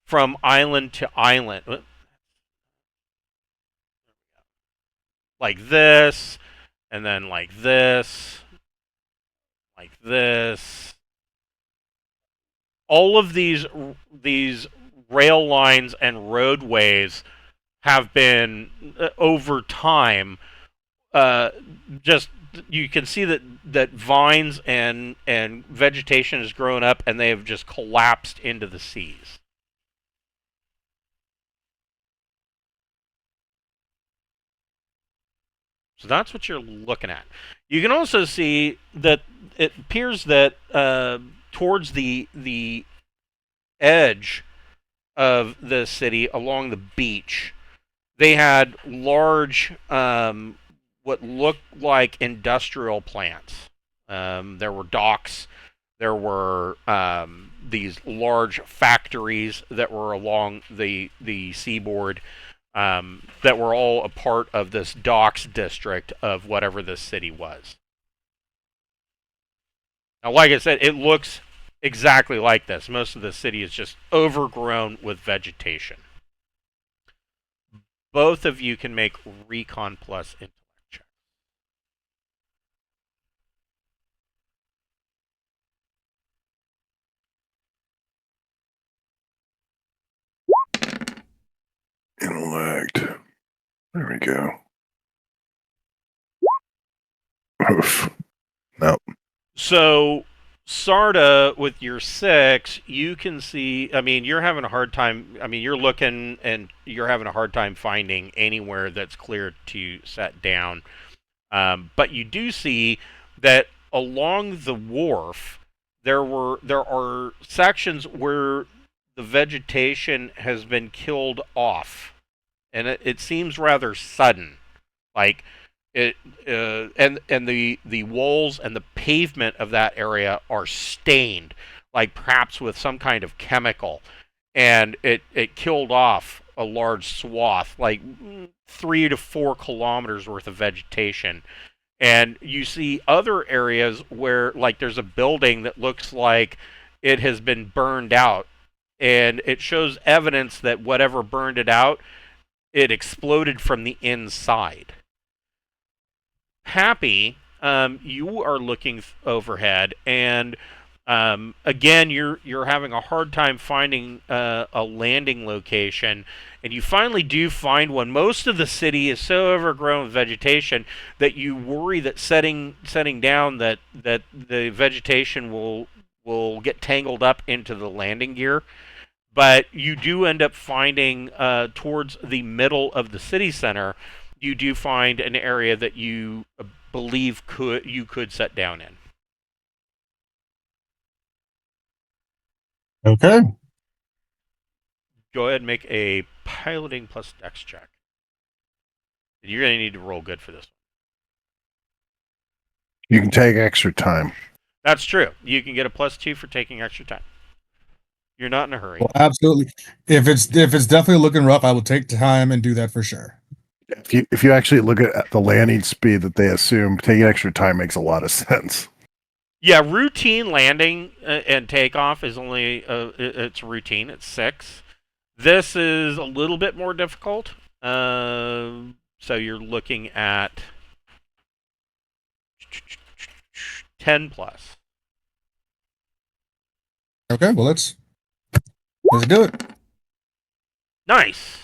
from island to island. like this, and then like this, like this. All of these rail lines and roadways have been over time. Just you can see that vines and vegetation has grown up, and they have just collapsed into the seas. So that's what you're looking at. You can also see that it appears that towards the edge of the city, along the beach, they had large, what looked like industrial plants. There were docks. There were these large factories that were along the seaboard, that were all a part of this docks district of whatever this city was. Now, like I said, it looks exactly like this. Most of the city is just overgrown with vegetation. Both of you can make Recon plus intellect checks. Intellect. There we go. Oof. Nope. So, Sarda, with your 6, you can see. I mean, you're having a hard time. I mean, you're looking and you're having a hard time finding anywhere that's clear to set down. But you do see that along the wharf, there are sections where the vegetation has been killed off, and it seems rather sudden. Like it, and the walls and the pavement of that area are stained, like perhaps with some kind of chemical, and it killed off a large swath, like 3 to 4 kilometers worth of vegetation. And you see other areas where, like, there's a building that looks like it has been burned out, and it shows evidence that whatever burned it out, it exploded from the inside. Happy, you are looking overhead, and again, you're having a hard time finding a landing location, and you finally do find one. Most of the city is so overgrown with vegetation that you worry that setting down that the vegetation will get tangled up into the landing gear. But you do end up finding towards the middle of the city center, you do find an area that you believe you could set down in. Okay. Go ahead and make a piloting plus dex check. You're going to need to roll good for this. You can take extra time. That's true. You can get a +2 for taking extra time. You're not in a hurry. Well, absolutely. If it's definitely looking rough, I will take time and do that for sure. If you actually look at the landing speed that they assume, taking extra time makes a lot of sense. Yeah, routine landing and takeoff is only it's routine. It's 6. This is a little bit more difficult. So you're looking at 10 plus. Okay, well let's do it. Nice.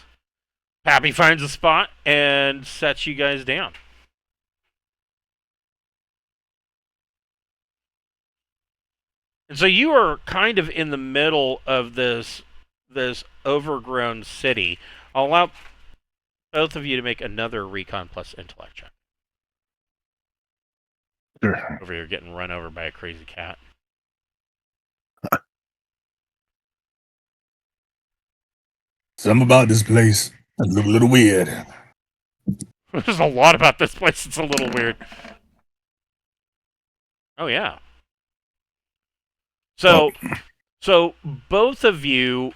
Pappy finds a spot and sets you guys down. And so you are kind of in the middle of this overgrown city. I'll allow both of you to make another Recon plus intellect check. Sure. Over here getting run over by a crazy cat. Something about this place. A little weird. There's a lot about this place that's a little weird. Oh, yeah. So both of you,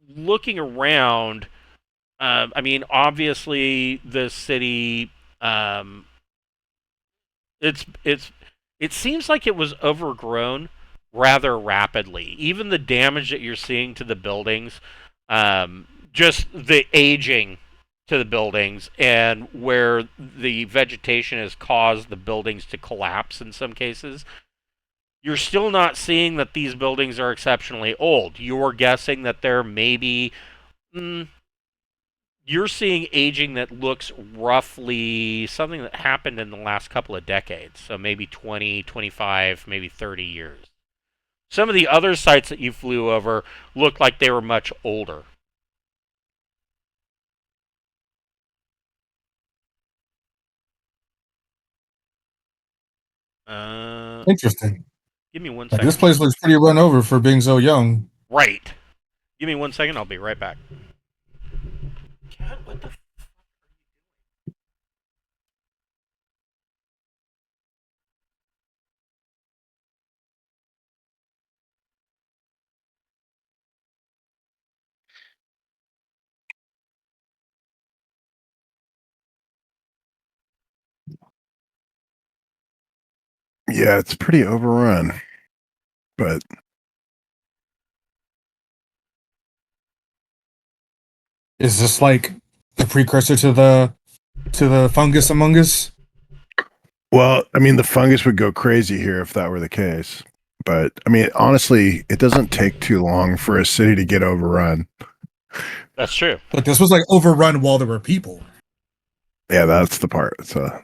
looking around, I mean, obviously the city, it seems like it was overgrown rather rapidly. Even the damage that you're seeing to the buildings, just the aging to the buildings, and where the vegetation has caused the buildings to collapse in some cases, you're still not seeing that these buildings are exceptionally old. You're guessing that they're maybe. You're seeing aging that looks roughly something that happened in the last couple of decades. So maybe 20, 25, maybe 30 years. Some of the other sites that you flew over looked like they were much older. Interesting. Give me one Like, second. this place looks pretty run over for being so young. Right. Give me 1 second. I'll be right back. Cat, what the? Yeah, it's pretty overrun, but Is this like the precursor to the fungus among us? well, I mean, the fungus would go crazy here if that were the case. But I mean, honestly, it doesn't take too long for a city to get overrun. That's true. Like, this was like overrun while there were people. Yeah, that's the part. So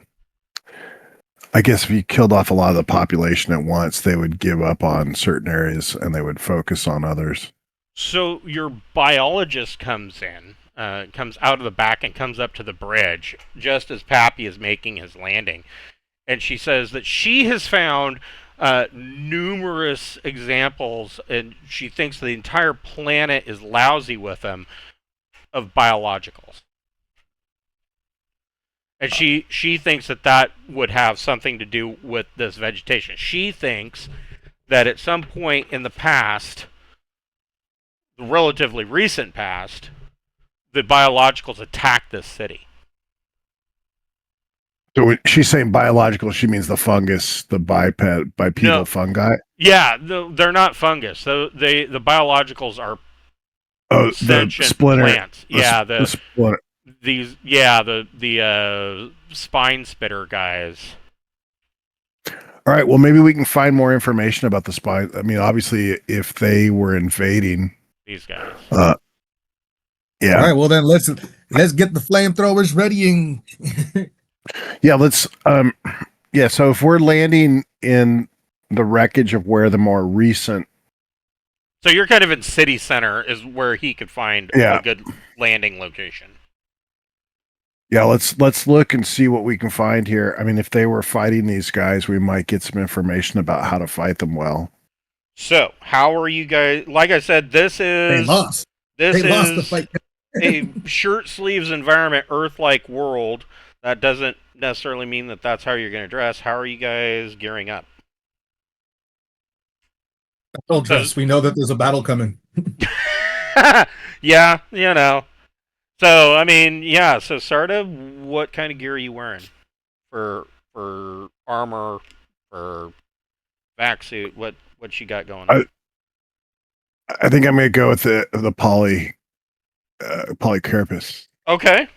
I guess if you killed off a lot of the population at once, they would give up on certain areas and they would focus on others. So your biologist comes in, comes out of the back and comes up to the bridge just as Pappy is making his landing. And she says that she has found numerous examples, and she thinks the entire planet is lousy with them, of biologicals. And she thinks that would have something to do with this vegetation. She thinks that at some point in the past, the relatively recent past, the biologicals attacked this city. So when she's saying biological, she means the fungus, the bipedal fungi. Yeah, they're not fungus. The biologicals are sentient plants. The splinter. The spine spitter guys. All right. Well, maybe we can find more information about the spine. I mean, obviously, if they were invading these guys. Yeah. All right. Well, then let's get the flamethrowers readying. Yeah. Let's. Yeah. So if we're landing in the wreckage of where the more recent. So you're kind of in city center is where he could find a good landing location. Yeah, let's look and see what we can find here. I mean, if they were fighting these guys, we might get some information about how to fight them well. So, how are you guys? Like I said, this is they lost the fight. A shirt sleeves environment, Earth-like world. That doesn't necessarily mean that that's how you're going to dress. How are you guys gearing up? Don't dress. We know that there's a battle coming. Yeah, you know. So, I mean, yeah, so Sarda, what kind of gear are you wearing? For armor, for vac suit, what you got going on? I think I'm going to go with the polycarpus. Okay.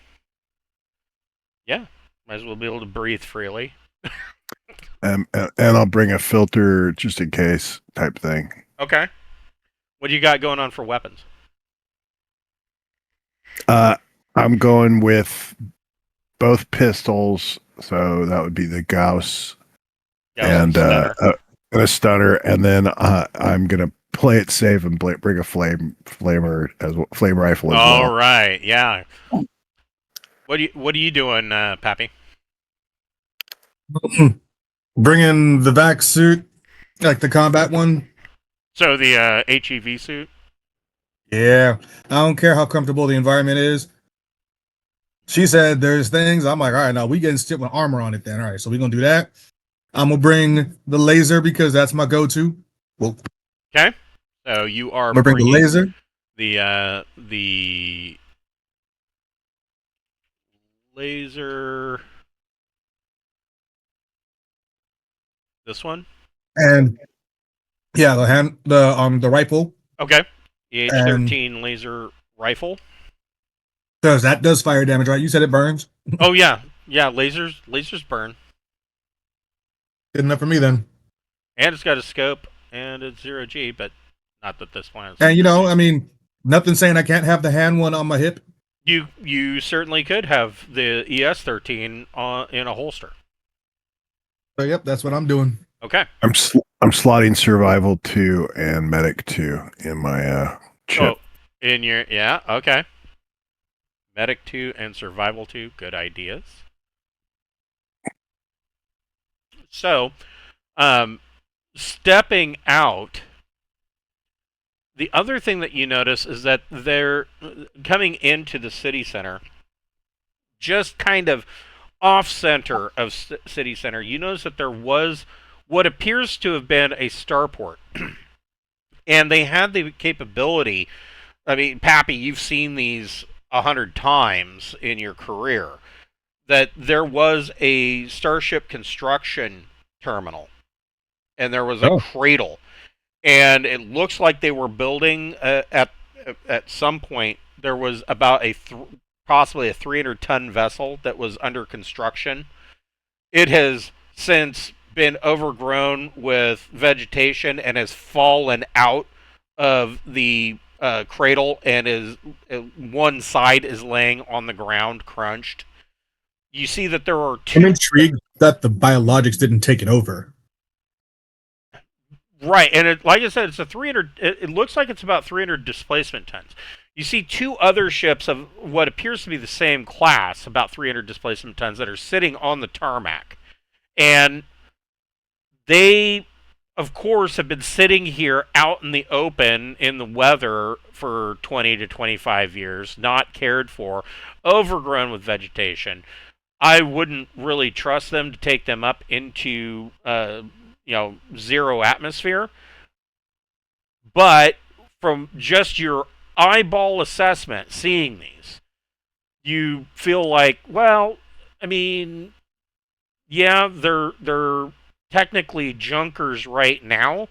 Yeah, might as well be able to breathe freely. And I'll bring a filter just in case type thing. Okay. What do you got going on for weapons? I'm going with both pistols, so that would be the Gauss and a stunner, and then I'm gonna play it safe and bring a flame rifle as well. All right, yeah. What are you doing, Pappy? Bringing the vac suit, like the combat one. So the HEV suit. Yeah, I don't care how comfortable the environment is. She said there's things. I'm like, all right, now we getting shit with armor on it then. All right, so we're going to do that. I'm going to bring the laser because that's my go-to. Well, okay. So you are bring the laser. The laser. This one? And yeah, the rifle. Okay. The H13 laser rifle. that does fire damage, right? You said it burns. Oh yeah, lasers burn, Good enough for me then. and it's got a scope and it's 0G, but not that this one is. And I mean, nothing saying I can't have the hand one on my hip. You certainly could have the ES-13 in a holster. So yep, that's what I'm doing. Okay. I'm slotting survival 2 and medic 2 in my chip. Oh, in your okay. Medic 2 and survival 2, good ideas. So, stepping out, the other thing that you notice is that they're coming into the city center, just kind of off center of city center. You notice that there was what appears to have been a starport, and they had the capability. I mean, Pappy, you've seen these 100 times in your career. That there was a starship construction terminal, and there was a cradle, and it looks like they were building at some point. There was about possibly a 300-ton vessel that was under construction. It has since been overgrown with vegetation and has fallen out of the cradle, and one side is laying on the ground, crunched. You see that there are two. I'm intrigued that the biologics didn't take it over. Right, and like I said, it's a 300. It looks like it's about 300 displacement tons. You see two other ships of what appears to be the same class, about 300 displacement tons, that are sitting on the tarmac, and they, of course, have been sitting here out in the open in the weather for 20 to 25 years, not cared for, overgrown with vegetation. I wouldn't really trust them to take them up into zero atmosphere. But from just your eyeball assessment, seeing these, you feel like, well, I mean, yeah, they're technically junkers right now,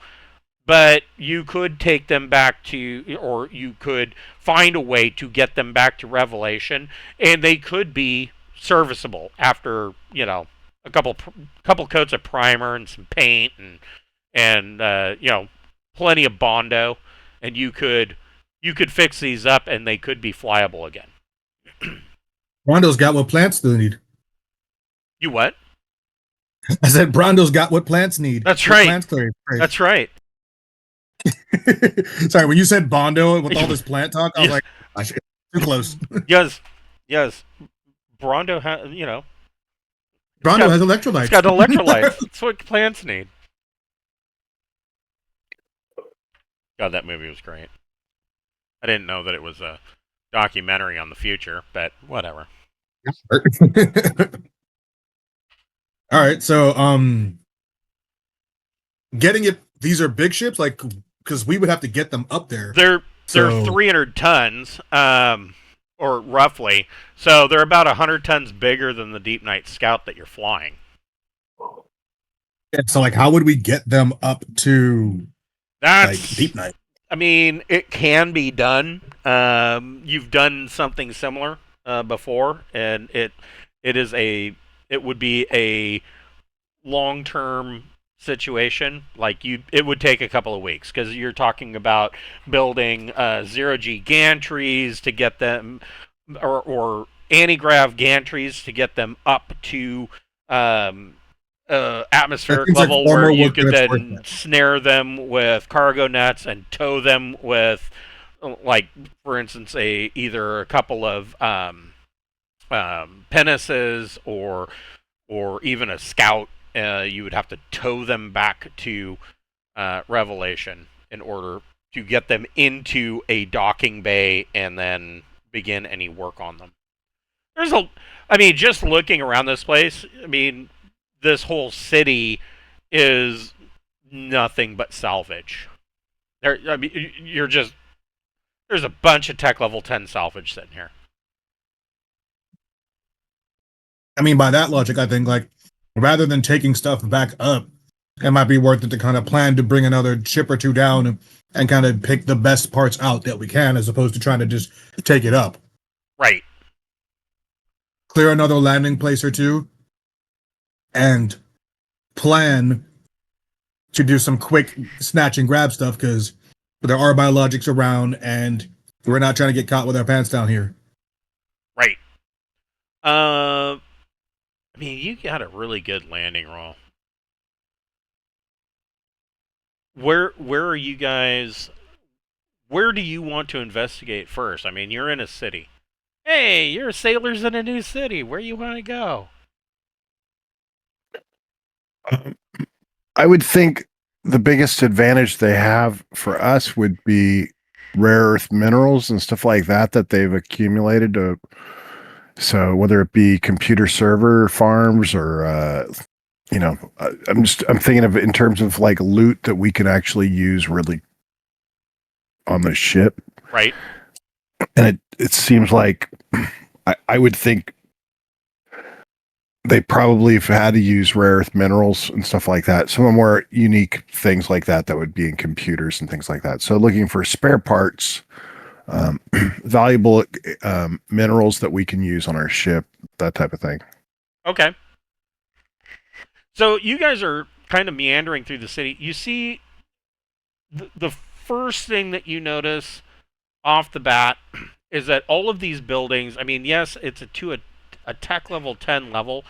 but you could take them back to, or you could find a way to get them back to Revelation, and they could be serviceable after a couple coats of primer and some paint and plenty of Bondo, and you could fix these up and they could be flyable again. Brondo's got what plants need. You what? I said Brondo's got what plants need. That's right. Plants clear. That's right. Sorry, when you said Bondo with all this plant talk, I was like, too close. Yes. Brondo has, Brondo has electrolytes. It's got electrolytes. That's what plants need. God, that movie was great. I didn't know that it was a documentary on the future, but whatever. All right, so getting it. These are big ships, like, because we would have to get them up there. They're 300 tons. Or roughly. So they're about 100 tons bigger than the Deepnight Scout that you're flying. Yeah, so, like, how would we get them up to Deepnight? I mean, it can be done. You've done something similar before, and it would be a long-term situation. Like it would take a couple of weeks, because you're talking about building 0G gantries to get them, or anti-grav gantries to get them up to atmospheric level, where you could then snare them with cargo nets and tow them with, like, for instance, either a couple of pinnaces or even a scout. You would have to tow them back to Revelation in order to get them into a docking bay and then begin any work on them. Just looking around this place, this whole city is nothing but salvage. There's a bunch of tech level 10 salvage sitting here. By that logic, I think, like, rather than taking stuff back up, it might be worth it to kind of plan to bring another ship or two down and kind of pick the best parts out that we can, as opposed to trying to just take it up. Right. clear another landing place or two, and plan to do some quick snatch and grab stuff because there are biologics around, and we're not trying to get caught with our pants down here. Right. I mean, you got a really good landing roll. Where are you guys? Where do you want to investigate first? I mean, you're in a city. Hey, you're sailors in a new city. Where you want to go? I would think the biggest advantage they have for us would be rare earth minerals and stuff like that they've accumulated. So whether it be computer server farms or I'm thinking of it in terms of like loot that we could actually use really on the ship. Right. And it seems like I would think they probably have had to use rare earth minerals and stuff like that. Some of the more unique things like that would be in computers and things like that. So looking for spare parts, valuable minerals that we can use on our ship, that type of thing. Okay. So you guys are kind of meandering through the city. You see the first thing that you notice off the bat is that all of these buildings, I mean, yes, it's a tech level 10 level,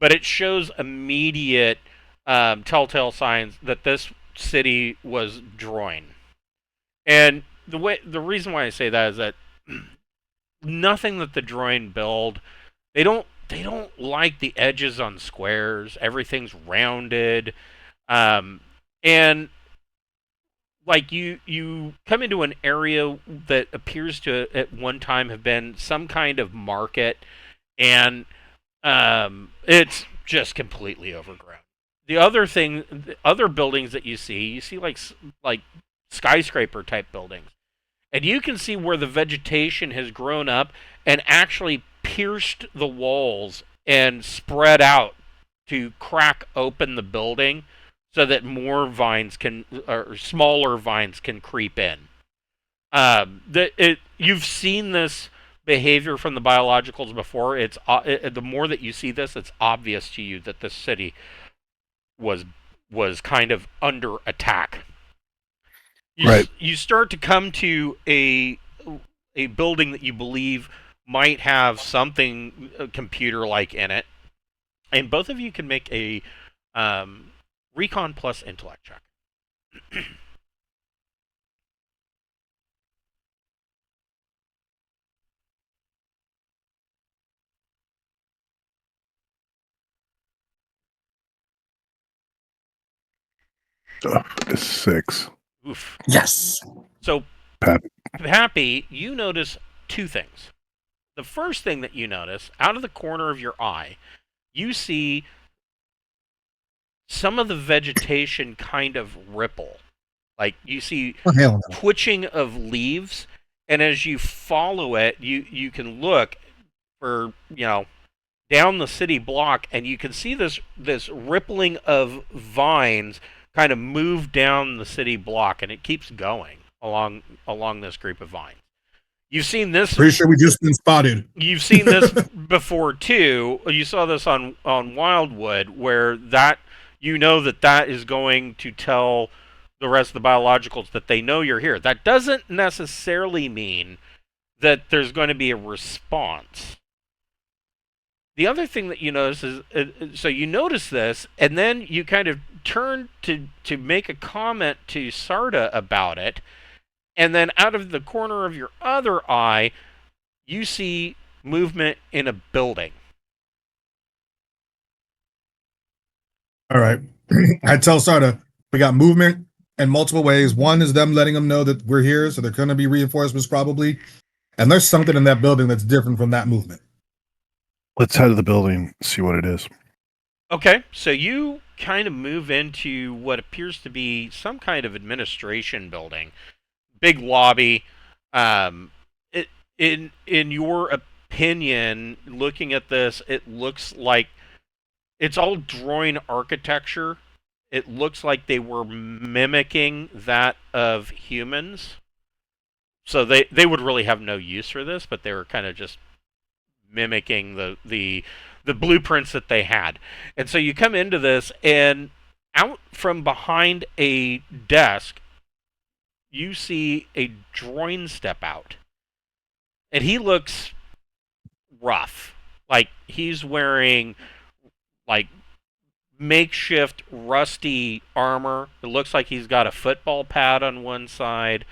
but it shows immediate telltale signs that this city was droid. And the reason why I say that is that nothing that the droid build, they don't like the edges on squares. Everything's rounded, and like you come into an area that appears to at one time have been some kind of market, and it's just completely overgrown. The other buildings that you see like skyscraper type buildings, and you can see where the vegetation has grown up and actually pierced the walls and spread out to crack open the building so that more vines or smaller vines can creep in. You've seen this behavior from the biologicals before. The more that you see this, it's obvious to you that this city was kind of under attack. You start to come to a building that you believe might have something computer-like in it, and both of you can make a recon plus intellect check. It's 6. Oof. Yes. So, Happy, you notice two things. The first thing that you notice, out of the corner of your eye, you see some of the vegetation kind of ripple. Like, you see twitching of leaves, and as you follow it, you can look for, down the city block, and you can see this rippling of vines kind of move down the city block, and it keeps going along this group of vines. You've seen this. Pretty sure we just been spotted. You've seen this before too. You saw this on Wildwood, where that is going to tell the rest of the biologicals that they know you're here. That doesn't necessarily mean that there's going to be a response. The other thing that you notice is, so you notice this, and then you kind of turn to make a comment to Sarda about it, and then out of the corner of your other eye, you see movement in a building. All right. I tell Sarda, we got movement in multiple ways. One is them letting them know that we're here, so they're going to be reinforcements probably. And there's something in that building that's different from that movement. Let's head to the building, see what it is. Okay, so you kind of move into what appears to be some kind of administration building. Big lobby. In your opinion, looking at this, it looks like it's all drawing architecture. It looks like they were mimicking that of humans. So they would really have no use for this, but they were kind of just mimicking the blueprints that they had. And so you come into this, and out from behind a desk, you see a droid step out. And he looks rough. Like he's wearing like makeshift rusty armor. It looks like he's got a football pad on one side.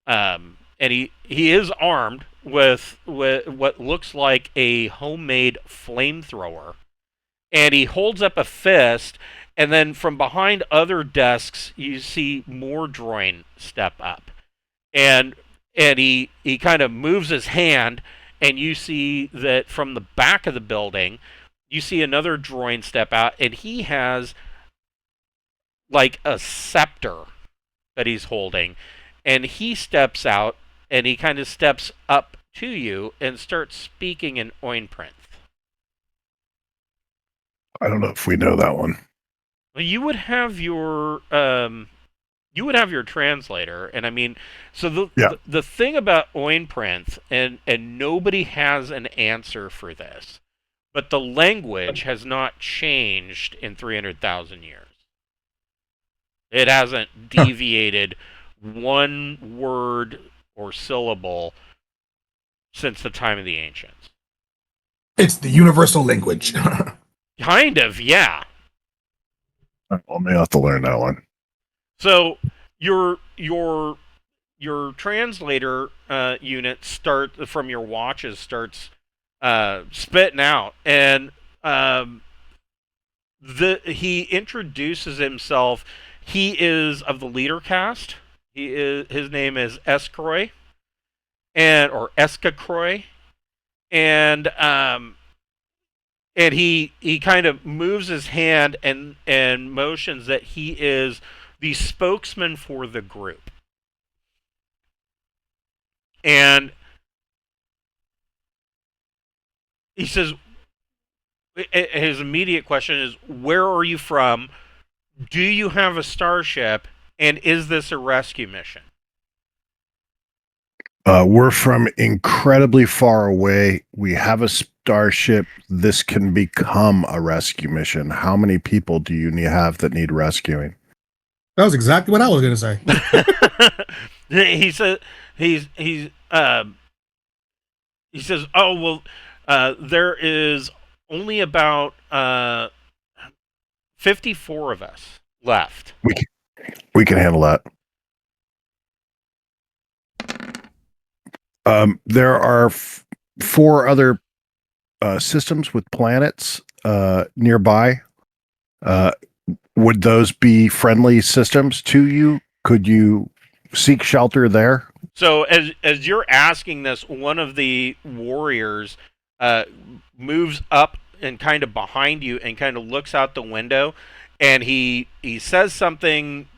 And he is armed with what looks like a homemade flamethrower. And he holds up a fist, and then from behind other desks, you see more droid step up. And he kind of moves his hand, and you see that from the back of the building, you see another droid step out, and he has like a scepter that he's holding, and he steps out, and he kind of steps up to you and starts speaking in Oinprince. I don't know if we know that one. Well, you would have your translator, and I mean, so the thing about Oinprince, and nobody has an answer for this, but the language has not changed in 300,000 years. It hasn't deviated one word or syllable since the time of the ancients. It's the universal language. Kind of, yeah. I may have to learn that one. So your translator unit from your watches starts spitting out, and he introduces himself. He is of the leader caste. His name is Eskroy, or Eskakroy, and he kind of moves his hand and motions that he is the spokesman for the group. And he says, his immediate question is, where are you from? Do you have a starship? And is this a rescue mission? We're from incredibly far away. We have a starship. This can become a rescue mission. How many people do you have that need rescuing? That was exactly what I was going to say. He said he says, oh, well, there is only about 54 of us left. We can handle that. There are 4 other systems with planets nearby. Would those be friendly systems to you? Could you seek shelter there? So as you're asking this, one of the warriors moves up and kind of behind you and kind of looks out the window, and he says something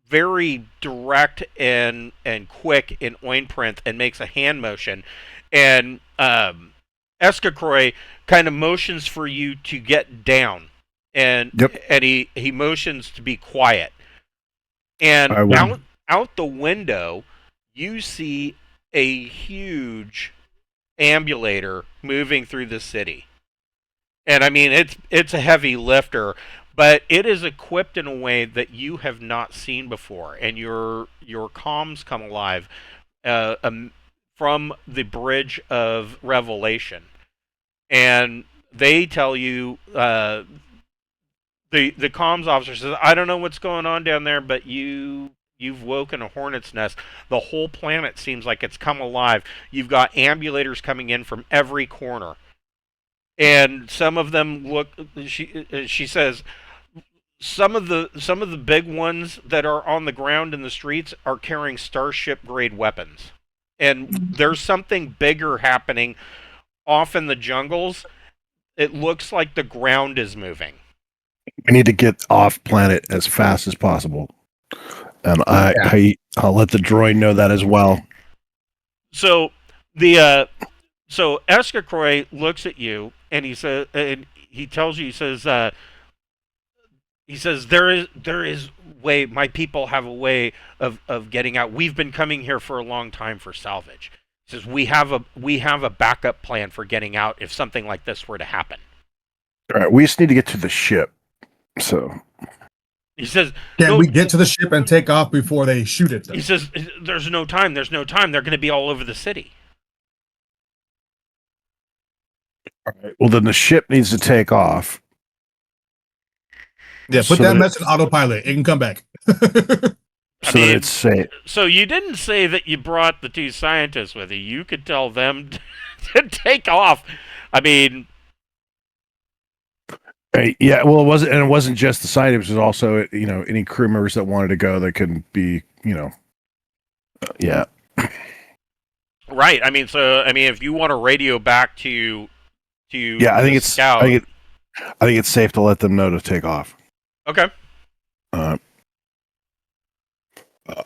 very direct and quick in Oinprint and makes a hand motion. And Eskakroy kind of motions for you to get down. And he motions to be quiet. And out the window, you see a huge ambulator moving through the city. And I mean, it's a heavy lifter, but it is equipped in a way that you have not seen before, and your comms come alive from the Bridge of Revelation, and they tell you the comms officer says, I don't know what's going on down there, but you've woken a hornet's nest. The whole planet seems like it's come alive. You've got ambulators coming in from every corner. And some of them look. She says, some of the big ones that are on the ground in the streets are carrying starship grade weapons, and there's something bigger happening off in the jungles. It looks like the ground is moving. We need to get off planet as fast as possible, and I'll let the droid know that as well. So Eskakroy looks at you, and he says, and he tells you, he says there is way, my people have a way of getting out. We've been coming here for a long time for salvage. says we have a backup plan for getting out if something like this were to happen. All right, we just need to get to the ship. So He says, Can we get to the ship and take off before they shoot it? He says, there's no time. There's no time. They're going to be all over the city. all right, well, then the ship needs to take off. Yeah, put So that that mess in autopilot. It can come back. So that it's safe. So you didn't say that you brought the two scientists with you. You could tell them to take off. I mean, Yeah, well, it wasn't just the scientists. It was also, any crew members that wanted to go that can be, yeah. right. I mean, if you want to radio back to Yeah, I think it's scout, I think it's safe to let them know to take off. okay.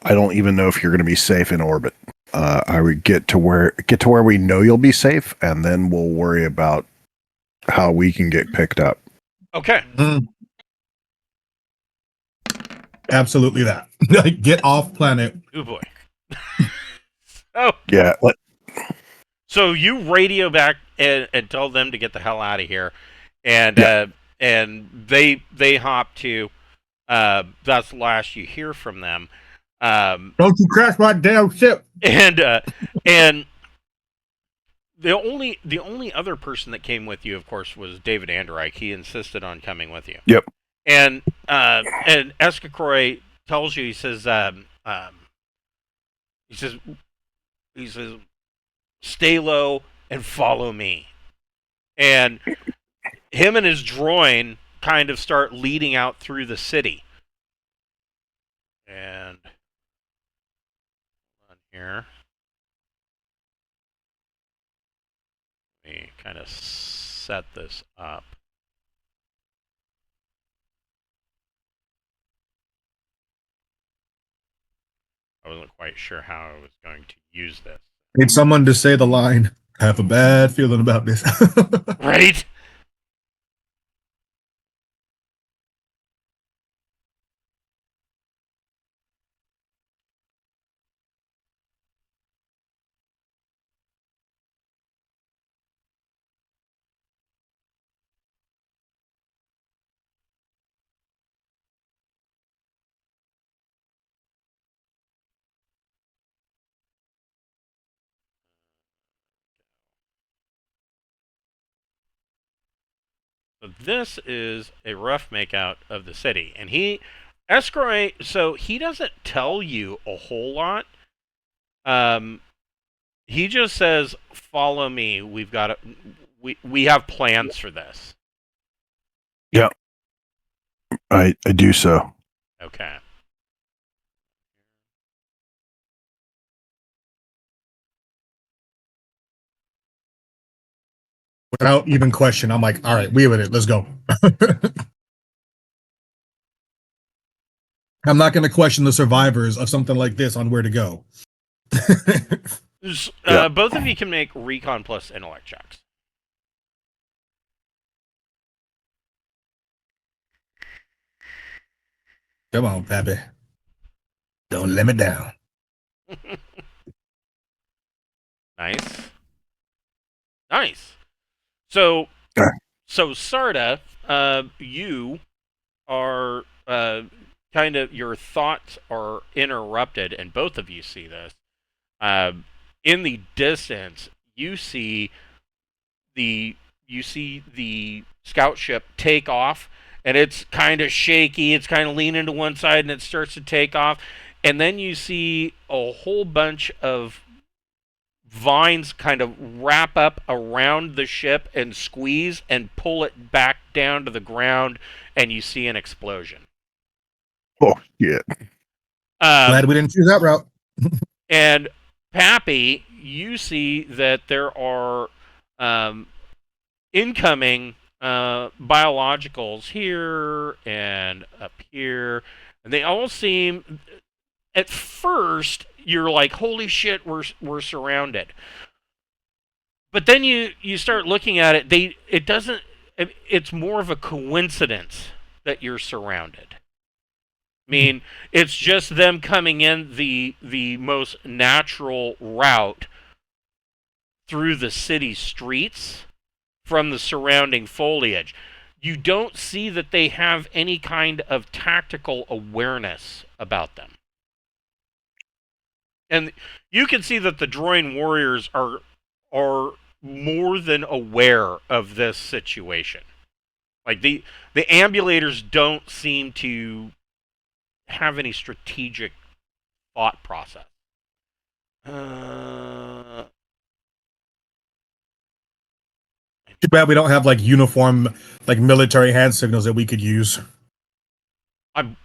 I don't even know if you're going to be safe in orbit. I would get to where we know you'll be safe, and then we'll worry about how we can get picked up. Okay. Absolutely that. Get off planet. Oh boy. Oh. Yeah. So you radio back and tell them to get the hell out of here, and they hop to. That's the last you hear from them. Don't you crash my damn ship. And the only other person that came with you, of course, was David Anderreich. He insisted on coming with you. Yep. And Eskakroy tells you, he says, stay low and follow me. And him and his droid kind of start leading out through the city. And on here. Let me kind of set this up. I wasn't quite sure how I was going to use this. Need someone to say the line, I have a bad feeling about this. Right? So this is a rough makeout of the city. And Eskroy, so he doesn't tell you a whole lot. He just says, follow me. We have plans for this. Yeah. I do so. Okay. Without even question, I'm like, all right, we with it. Let's go. I'm not going to question the survivors of something like this on where to go. Both of you can make recon plus intellect checks. Come on, Pappy. Don't let me down. Nice. So Sarda, you are kind of, your thoughts are interrupted, and both of you see this. In the distance, you see the scout ship take off, and it's kind of shaky. It's kind of leaning to one side, and it starts to take off. And then you see a whole bunch of vines kind of wrap up around the ship and squeeze and pull it back down to the ground, and you see an explosion. Oh, shit. Glad we didn't choose that route. And Pappy, you see that there are incoming biologicals here and up here, and they all seem, at first you're like, holy shit, we're surrounded. But then you start looking at it, it's more of a coincidence that you're surrounded. I mean, it's just them coming in the most natural route through the city streets from the surrounding foliage. You don't see that they have any kind of tactical awareness about them. And you can see that the Droin warriors are more than aware of this situation. Like the ambulators don't seem to have any strategic thought process. Too bad we don't have like uniform, like military hand signals that we could use. I'm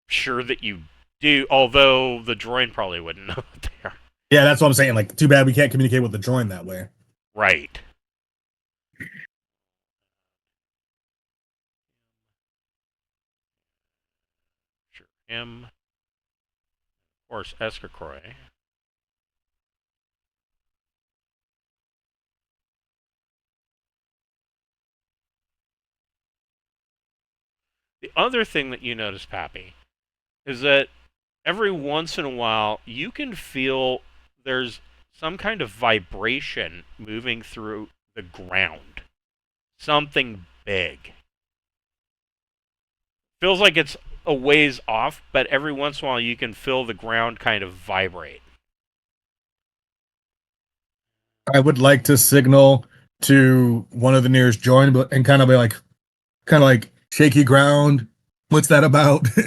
sure that you do, although the Droin probably wouldn't know what they are. Yeah, that's what I'm saying. Like, too bad we can't communicate with the drone that way. Right. Sure. Him. Of course, Escroy. The other thing that you notice, Pappy, is that every once in a while you can feel there's some kind of vibration moving through the ground. Something big. Feels like it's a ways off, but every once in a while you can feel the ground kind of vibrate. I would like to signal to one of the nearest join and kind of be like, shaky ground. What's that about? To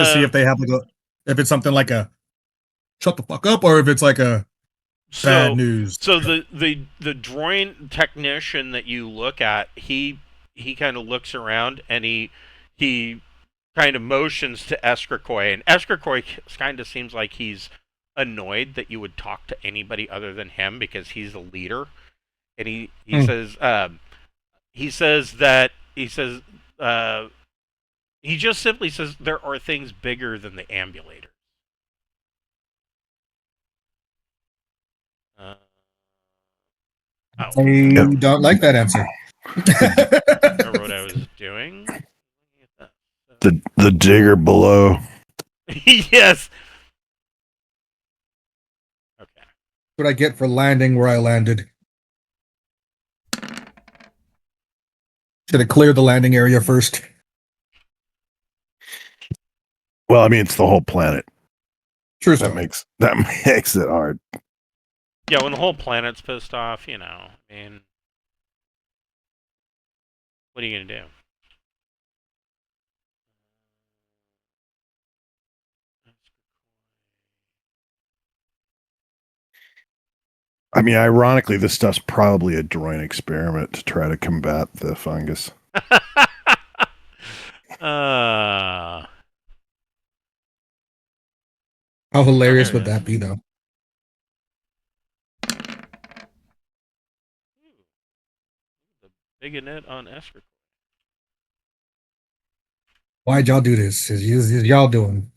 see if they have like if it's something like a shut the fuck up, or if it's like a bad news. So the Droin technician that you look at, he kind of looks around and he kind of motions to Escroy, and Escroy kind of seems like he's annoyed that you would talk to anybody other than him because he's the leader, and he just simply says there are things bigger than the ambulator. I don't like that answer. Remember what I was doing? The digger below. Yes. Okay. What I get for landing where I landed. Should have cleared the landing area first. Well, I mean, it's the whole planet. True That story. makes it hard. Yeah, when the whole planet's pissed off, I mean, what are you gonna do? I mean, ironically, this stuff's probably a Droin experiment to try to combat the fungus. How hilarious would that be, though? The big net on Escrow. Why'd y'all do this? Is y'all doing?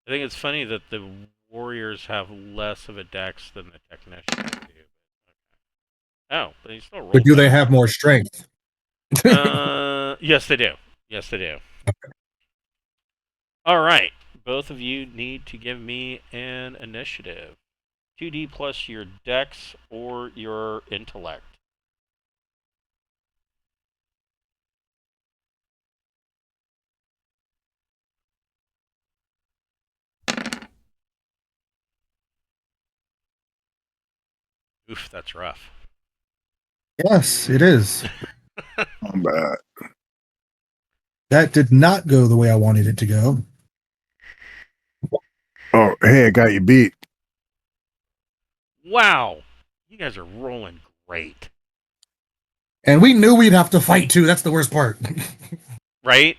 I think it's funny that the warriors have less of a dex than the technicians do. Oh, but he still rolls. But do they have more strength? Yes, they do. Yes, they do. Okay. All right. Both of you need to give me an initiative. 2d plus your dex or your intellect. Oof, that's rough. Yes, it is. Combat. That did not go the way I wanted it to go. Oh, hey, I got you beat. Wow. You guys are rolling great. And we knew we'd have to fight too. That's the worst part. Right?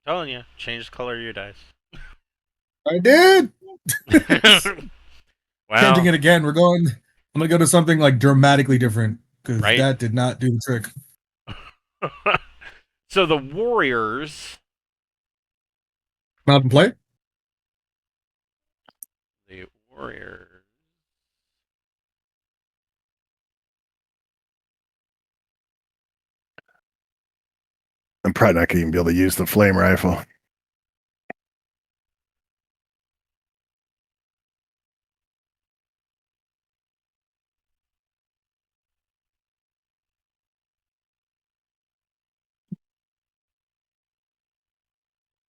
I'm telling you, change the color of your dice. I did. Wow. Changing it again. I'm gonna go to something like dramatically different because Right? that did not do the trick. So the warriors. Come out and play. The warriors. I'm probably not going to even be able to use the flame rifle.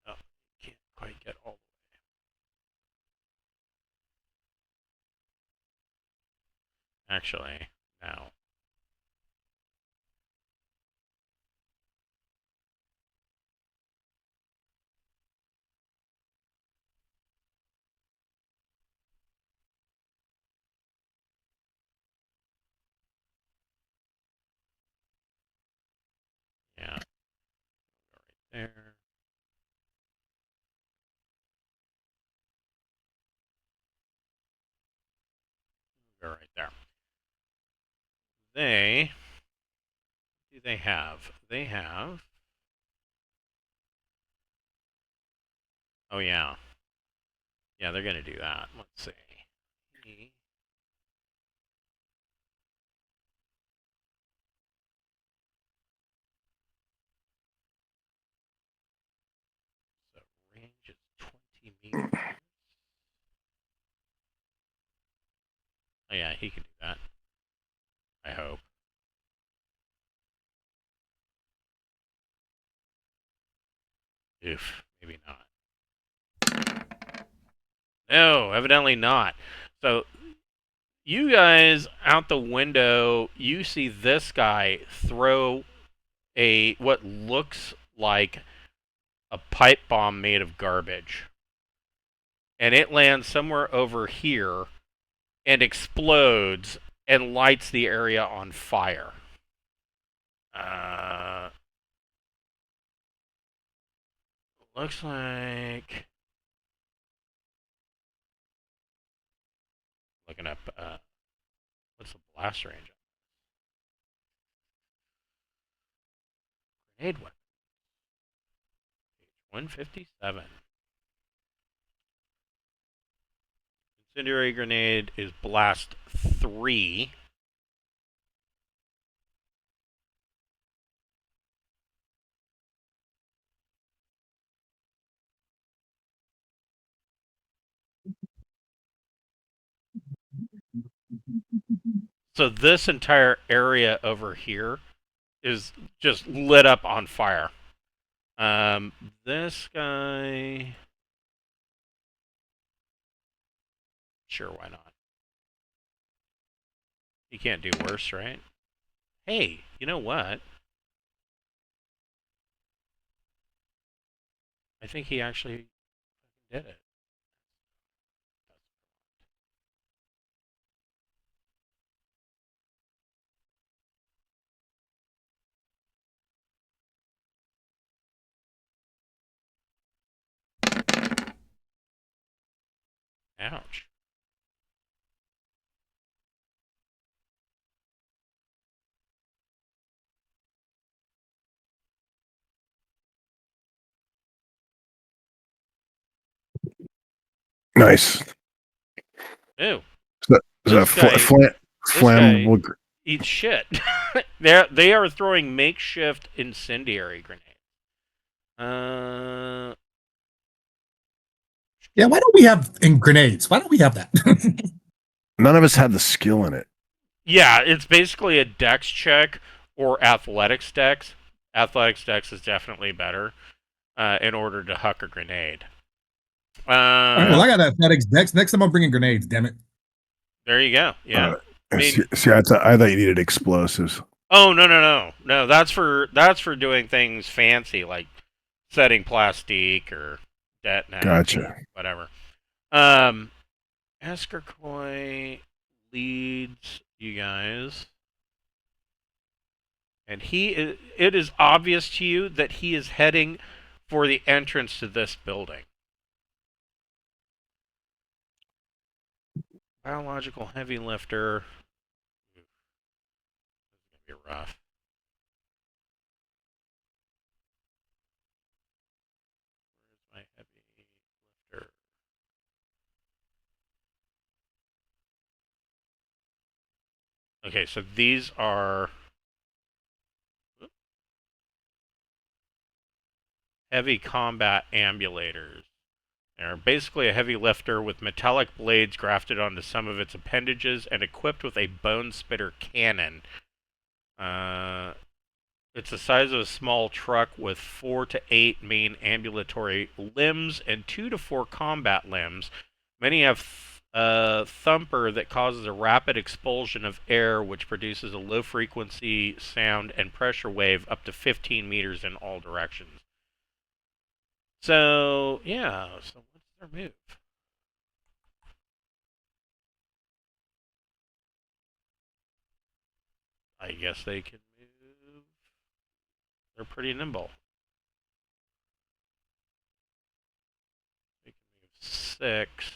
Oh, can't quite get all. Actually, no. Yeah, go right there. Go right there. They do they have? They have. Oh yeah, yeah. They're gonna do that. Let's see. So range is 20 meters. Oh yeah, he can do that. I hope. Oof, maybe not. No, evidently not. So you guys out the window, you see this guy throw a what looks like a pipe bomb made of garbage. And it lands somewhere over here and explodes and lights the area on fire. Looks like looking up what's the blast range? Grenade weapon. Page 157. Incendiary grenade is blast 3. So this entire area over here is just lit up on fire. This guy, sure, why not? He can't do worse, right? Hey, you know what? I think he actually did it. Ouch. Nice. Ew. So, This guy, this guy flammable. eats shit. They are throwing makeshift incendiary grenades. Yeah, why don't we have in grenades? Why don't we have that? None of us had the skill in it. Yeah, it's basically a dex check or athletics dex. Athletics dex is definitely better in order to huck a grenade. All right, well, I got athletics next time I'm bringing grenades, damn it. There you go. Yeah. I mean, I thought you needed explosives. oh no. That's for doing things fancy like setting plastique or detonate, Gotcha. whatever. Escarcoy leads you guys, and it is obvious to you that he is heading for the entrance to this building. Biological heavy lifter. This is gonna be rough. Where's my heavy lifter? Okay, so these are heavy combat ambulators. They're basically a heavy lifter with metallic blades grafted onto some of its appendages and equipped with a bone spitter cannon. It's the size of a small truck with 4 to 8 main ambulatory limbs and 2 to 4 combat limbs. Many have a thumper that causes a rapid expulsion of air, which produces a low frequency sound and pressure wave up to 15 meters in all directions. So, yeah, so what's their move? I guess they can move. They're pretty nimble. They can move 6.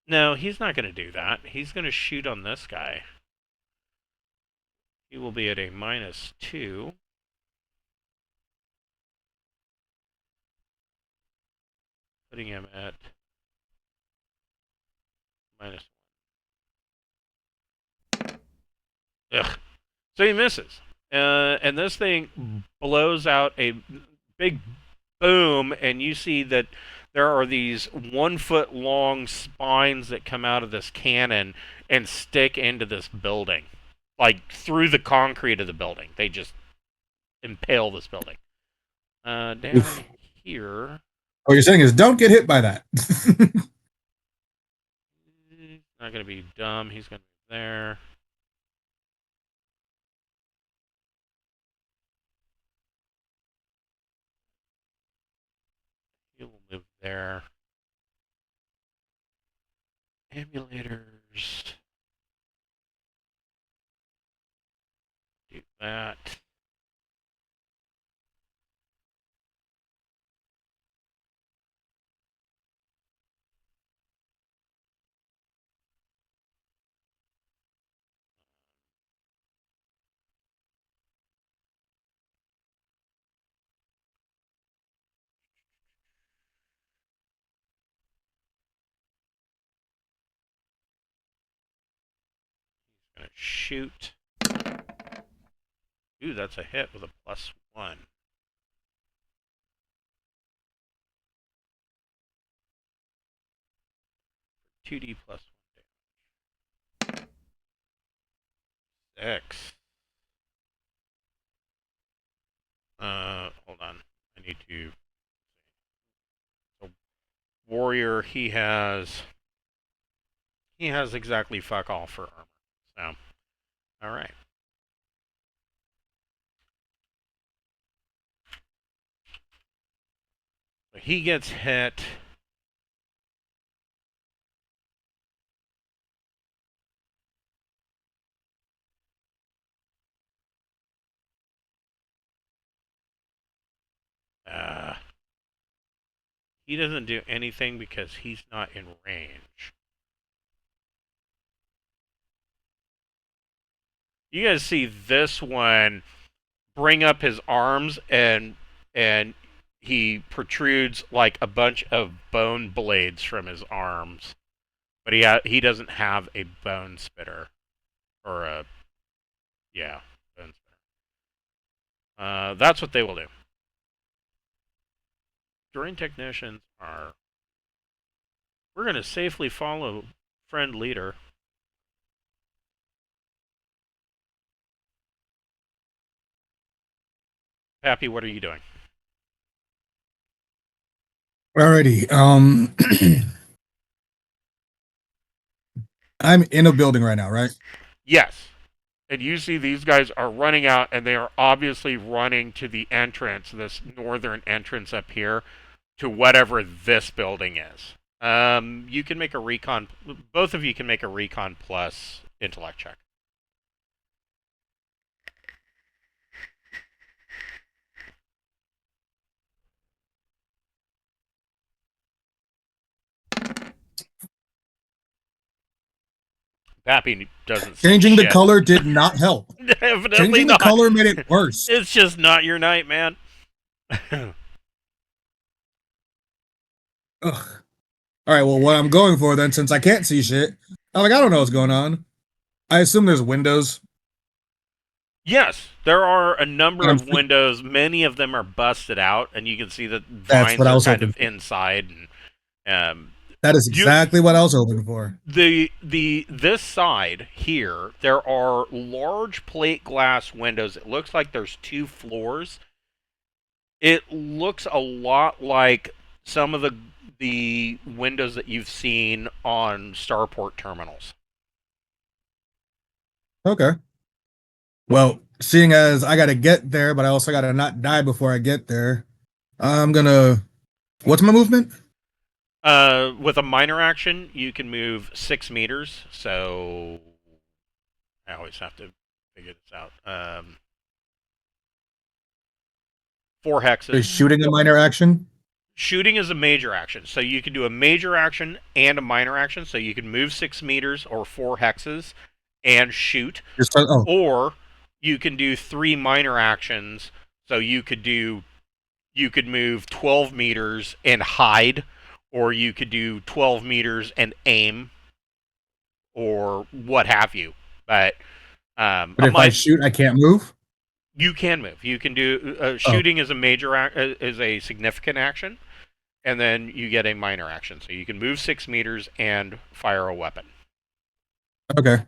No, he's not going to do that. He's going to shoot on this guy. He will be at a -2. Putting him at -1. Ugh. So he misses. And this thing blows out a big boom, and you see that there are these 1 foot long spines that come out of this cannon and stick into this building. Like through the concrete of the building. They just impale this building. Down here. What you're saying is don't get hit by that. He's not going to be dumb. He's going to be there. He will move there. Emulators. Do that. Gonna shoot. Ooh, that's a hit with a +1. 2D +1 damage. 6. Hold on. I need to. So, warrior, he has exactly fuck all for armor. So, all right. So he gets hit. He doesn't do anything because he's not in range. You guys see this one bring up his arms and he protrudes like a bunch of bone blades from his arms, but he doesn't have a bone spitter or a bone spitter. That's what they will do. Terrain technicians are. We're going to safely follow friend leader. Pappy, what are you doing? Alrighty. I'm in a building right now, right? Yes. And you see these guys are running out, and they are obviously running to the entrance, this northern entrance up here, to whatever this building is. You can make a recon. Both of you can make a recon plus intellect check. Pappy doesn't see Changing the shit. color did not help. Definitely Changing not. the color made it worse. It's just not your night, man. Ugh. All right, well, what I'm going for then, since I can't see shit, I don't know what's going on. I assume there's windows. Yes, there are a number And of windows. Many of them are busted out, and you can see that that's vines what I are was kind hoping of for. inside. And That is you exactly what I was hoping for. the this side here, there are large plate glass windows. It looks like there's 2 floors. It looks a lot like some of the windows that you've seen on starport terminals. Okay. Well, seeing as I gotta get there, but I also gotta not die before I get there, I'm gonna. What's my movement? With a minor action, you can move 6 meters. So I always have to figure this out. 4 hexes. Is shooting a minor action? Shooting is a major action, so you can do a major action and a minor action. So you can move 6 meters or 4 hexes and shoot, Oh, or you can do 3 minor actions. So you could move 12 meters and hide, or you could do 12 meters and aim, or what have you. But but if I shoot, I can't move. you can move. You can do Oh, shooting is a is a significant action, and then you get a minor action. So you can move 6 meters and fire a weapon. okay.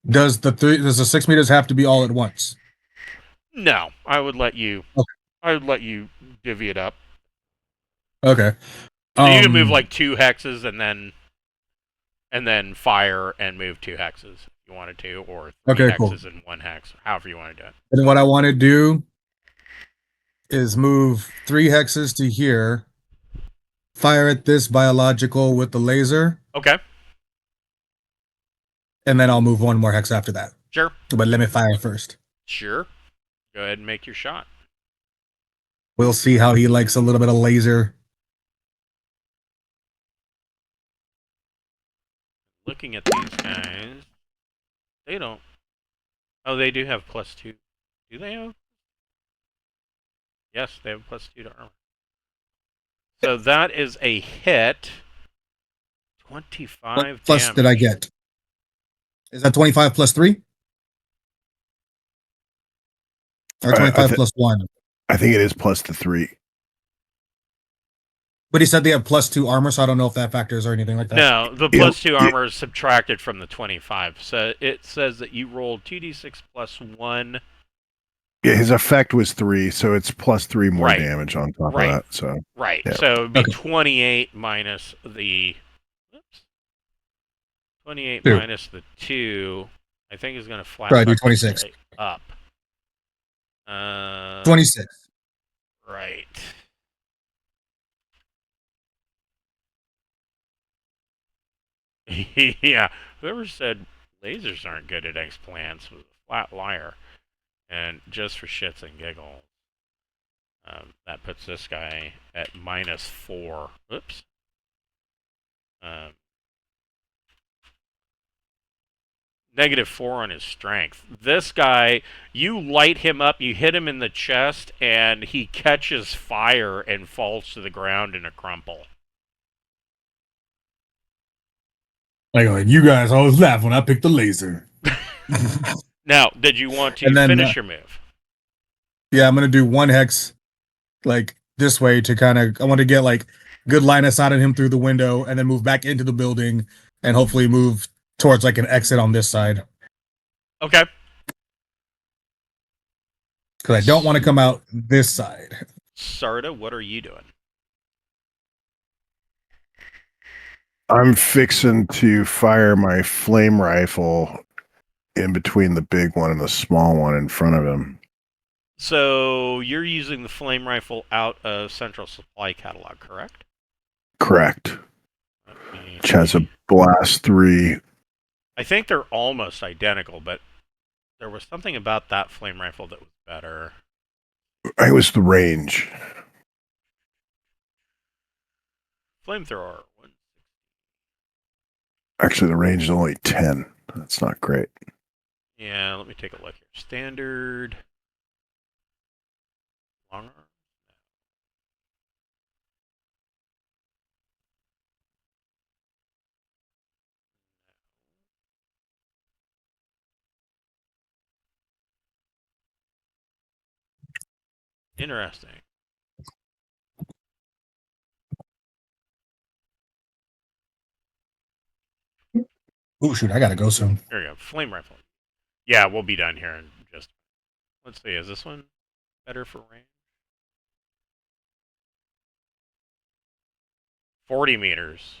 Does the 6 meters have to be all at once? No, I would let you. Okay. I would let you divvy it up. Okay. So you can move like 2 hexes and then fire and move 2 hexes if you wanted to, or three Okay, cool. hexes and 1 hex, however you want to do it. And what I want to do is move 3 hexes to here, fire at this biological with the laser, Okay, and then I'll move one more hex after that. sure, But let me fire first. sure. Go ahead and make your shot. We'll see how he likes a little bit of laser. Looking at these guys, they don't. Oh, they do have +2. Do they have? Yes, they have +2 to armor. So that is a hit. 25 What plus damage. did I get? Is that 25 plus 3? Or 25 plus 1? I think it is plus the 3. But he said they have +2 armor, so I don't know if that factors or anything like that. No, the Yeah, +2 armor is subtracted from the 25. So it says that you rolled 2d6 plus 1. Yeah, his effect was 3, so it's plus 3 more Right. damage on top Right. of that. So Right. Yeah. So it'd be Okay. 28 minus the. Oops. 28 2. minus the 2, I think is going to flat Probably do bucket 26. straight up. 26. Right. Yeah. Whoever said lasers aren't good at explants was a flat liar. And just for shits and giggles, that puts this guy at -4. Oops. -4 on his strength. This guy, you light him up, you hit him in the chest, and he catches fire and falls to the ground in a crumple. Like, you guys always laugh when I pick the laser. Now, did you want to And then, finish your move? Yeah, I'm going to do 1 hex, like, this way to kind of, I want to get, like, good line of sight on him through the window and then move back into the building and hopefully move towards, like, an exit on this side. Okay. Because I don't want to come out this side. Sarda, what are you doing? I'm fixing to fire my flame rifle in between the big one and the small one in front of him. So you're using the flame rifle out of Central Supply Catalog, correct? Correct. Which has a blast 3. I think they're almost identical, but there was something about that flame rifle that was better. It was the range. Flamethrower. Actually, the range is only 10. That's not great. Yeah, let me take a look here. Standard. Long arm. Interesting. Oh shoot, I gotta go soon. There we go. Flame rifle. Yeah, we'll be done here in just. Let's see. Is this one better for range? 40 meters.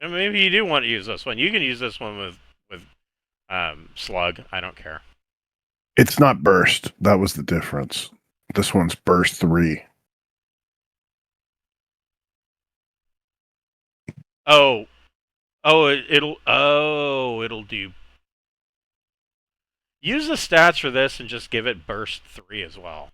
And maybe you do want to use this one. You can use this one with slug. I don't care. It's not burst. That was the difference. This one's burst 3. It'll do. Use the stats for this and just give it burst 3 as well.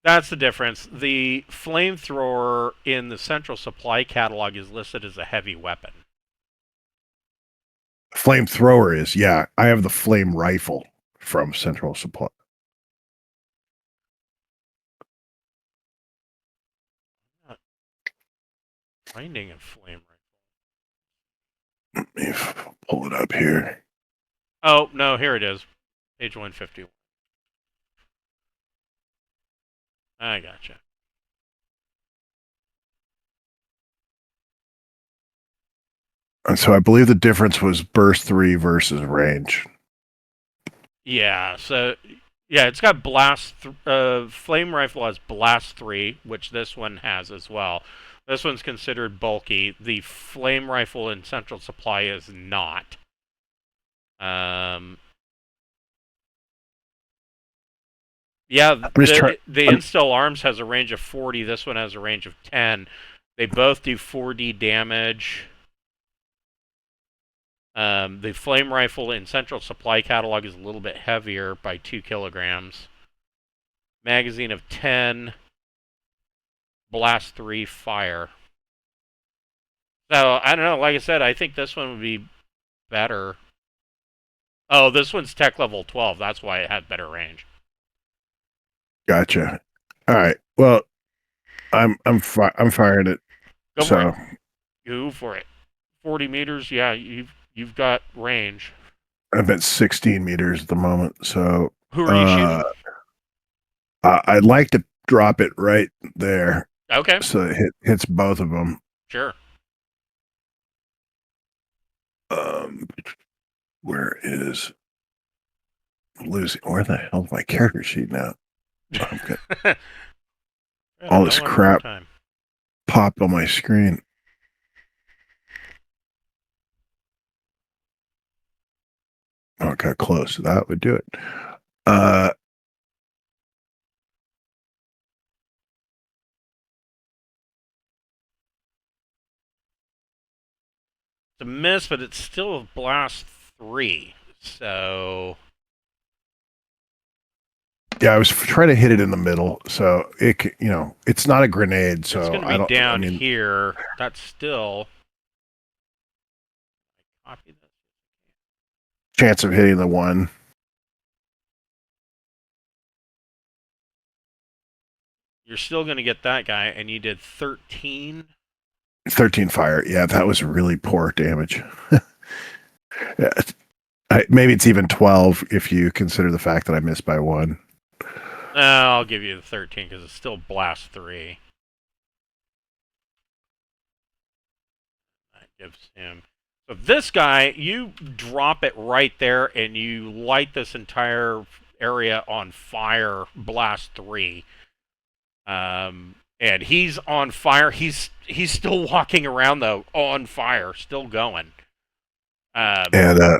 That's the difference. The flamethrower in the central supply catalog is listed as a heavy weapon. Flamethrower is, yeah. I have the flame rifle from Central Supply. Not finding a flame Let me pull it up here. rifle. Oh, no, here it is. Page 151. I gotcha. And so I believe the difference was burst 3 versus range. Yeah, so yeah, it's got flame rifle has blast 3, which this one has as well. This one's considered bulky. The flame rifle in central supply is not. Yeah, the Instill Arms has a range of 40. This one has a range of 10. They both do 4D damage. The flame rifle in central supply catalog is a little bit heavier by 2 kilograms. Magazine of 10. Blast 3 fire. So, I don't know. Like I said, I think this one would be better. Oh, this one's tech level 12. That's why it had better range. Gotcha. All right. Well, I'm firing it. Go for it. Go for it. 40 meters. Yeah, you've got range. I'm at 16 meters at the moment. So who are you shooting? I'd like to drop it right there. Okay. So it hits both of them. Sure. Where is losing? Where the hell's my character sheet now? Okay. All this crap popped on my screen. Oh, it got close. That would do it. It's a miss, but it's still a blast 3. So yeah, I was trying to hit it in the middle, so it's not a grenade. So it's going to be down here. That's still copy this. Chance of hitting the 1. You're still going to get that guy, and you did 13. 13 fire. Yeah, that was really poor damage. Maybe it's even 12 if you consider the fact that I missed by 1. I'll give you the 13 because it's still blast 3. That gives him. So this guy, you drop it right there, and you light this entire area on fire. Blast 3. And he's on fire. He's still walking around though, on fire, still going. And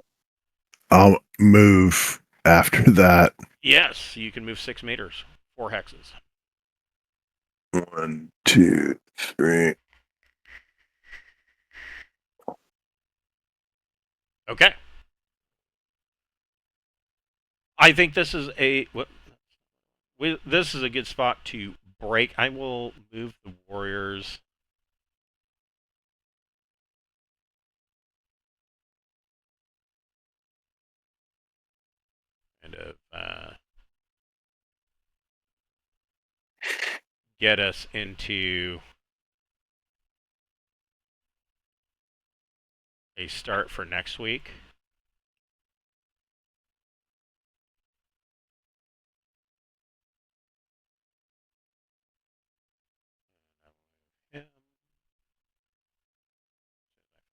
I'll move after that. Yes, you can move 6 meters, 4 hexes. 1, 2, 3. Okay. I think this is this is a good spot to break. I will move the warriors. Kind of get us into a start for next week.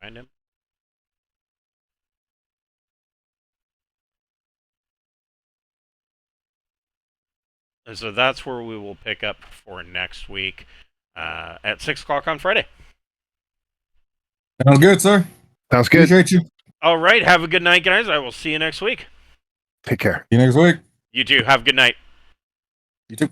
Find him. And so that's where we will pick up for next week at 6 o'clock on Friday. Sounds good, sir. Sounds good. Appreciate you. All right. Have a good night, guys. I will see you next week. Take care. See you next week. You too. Have a good night. You too.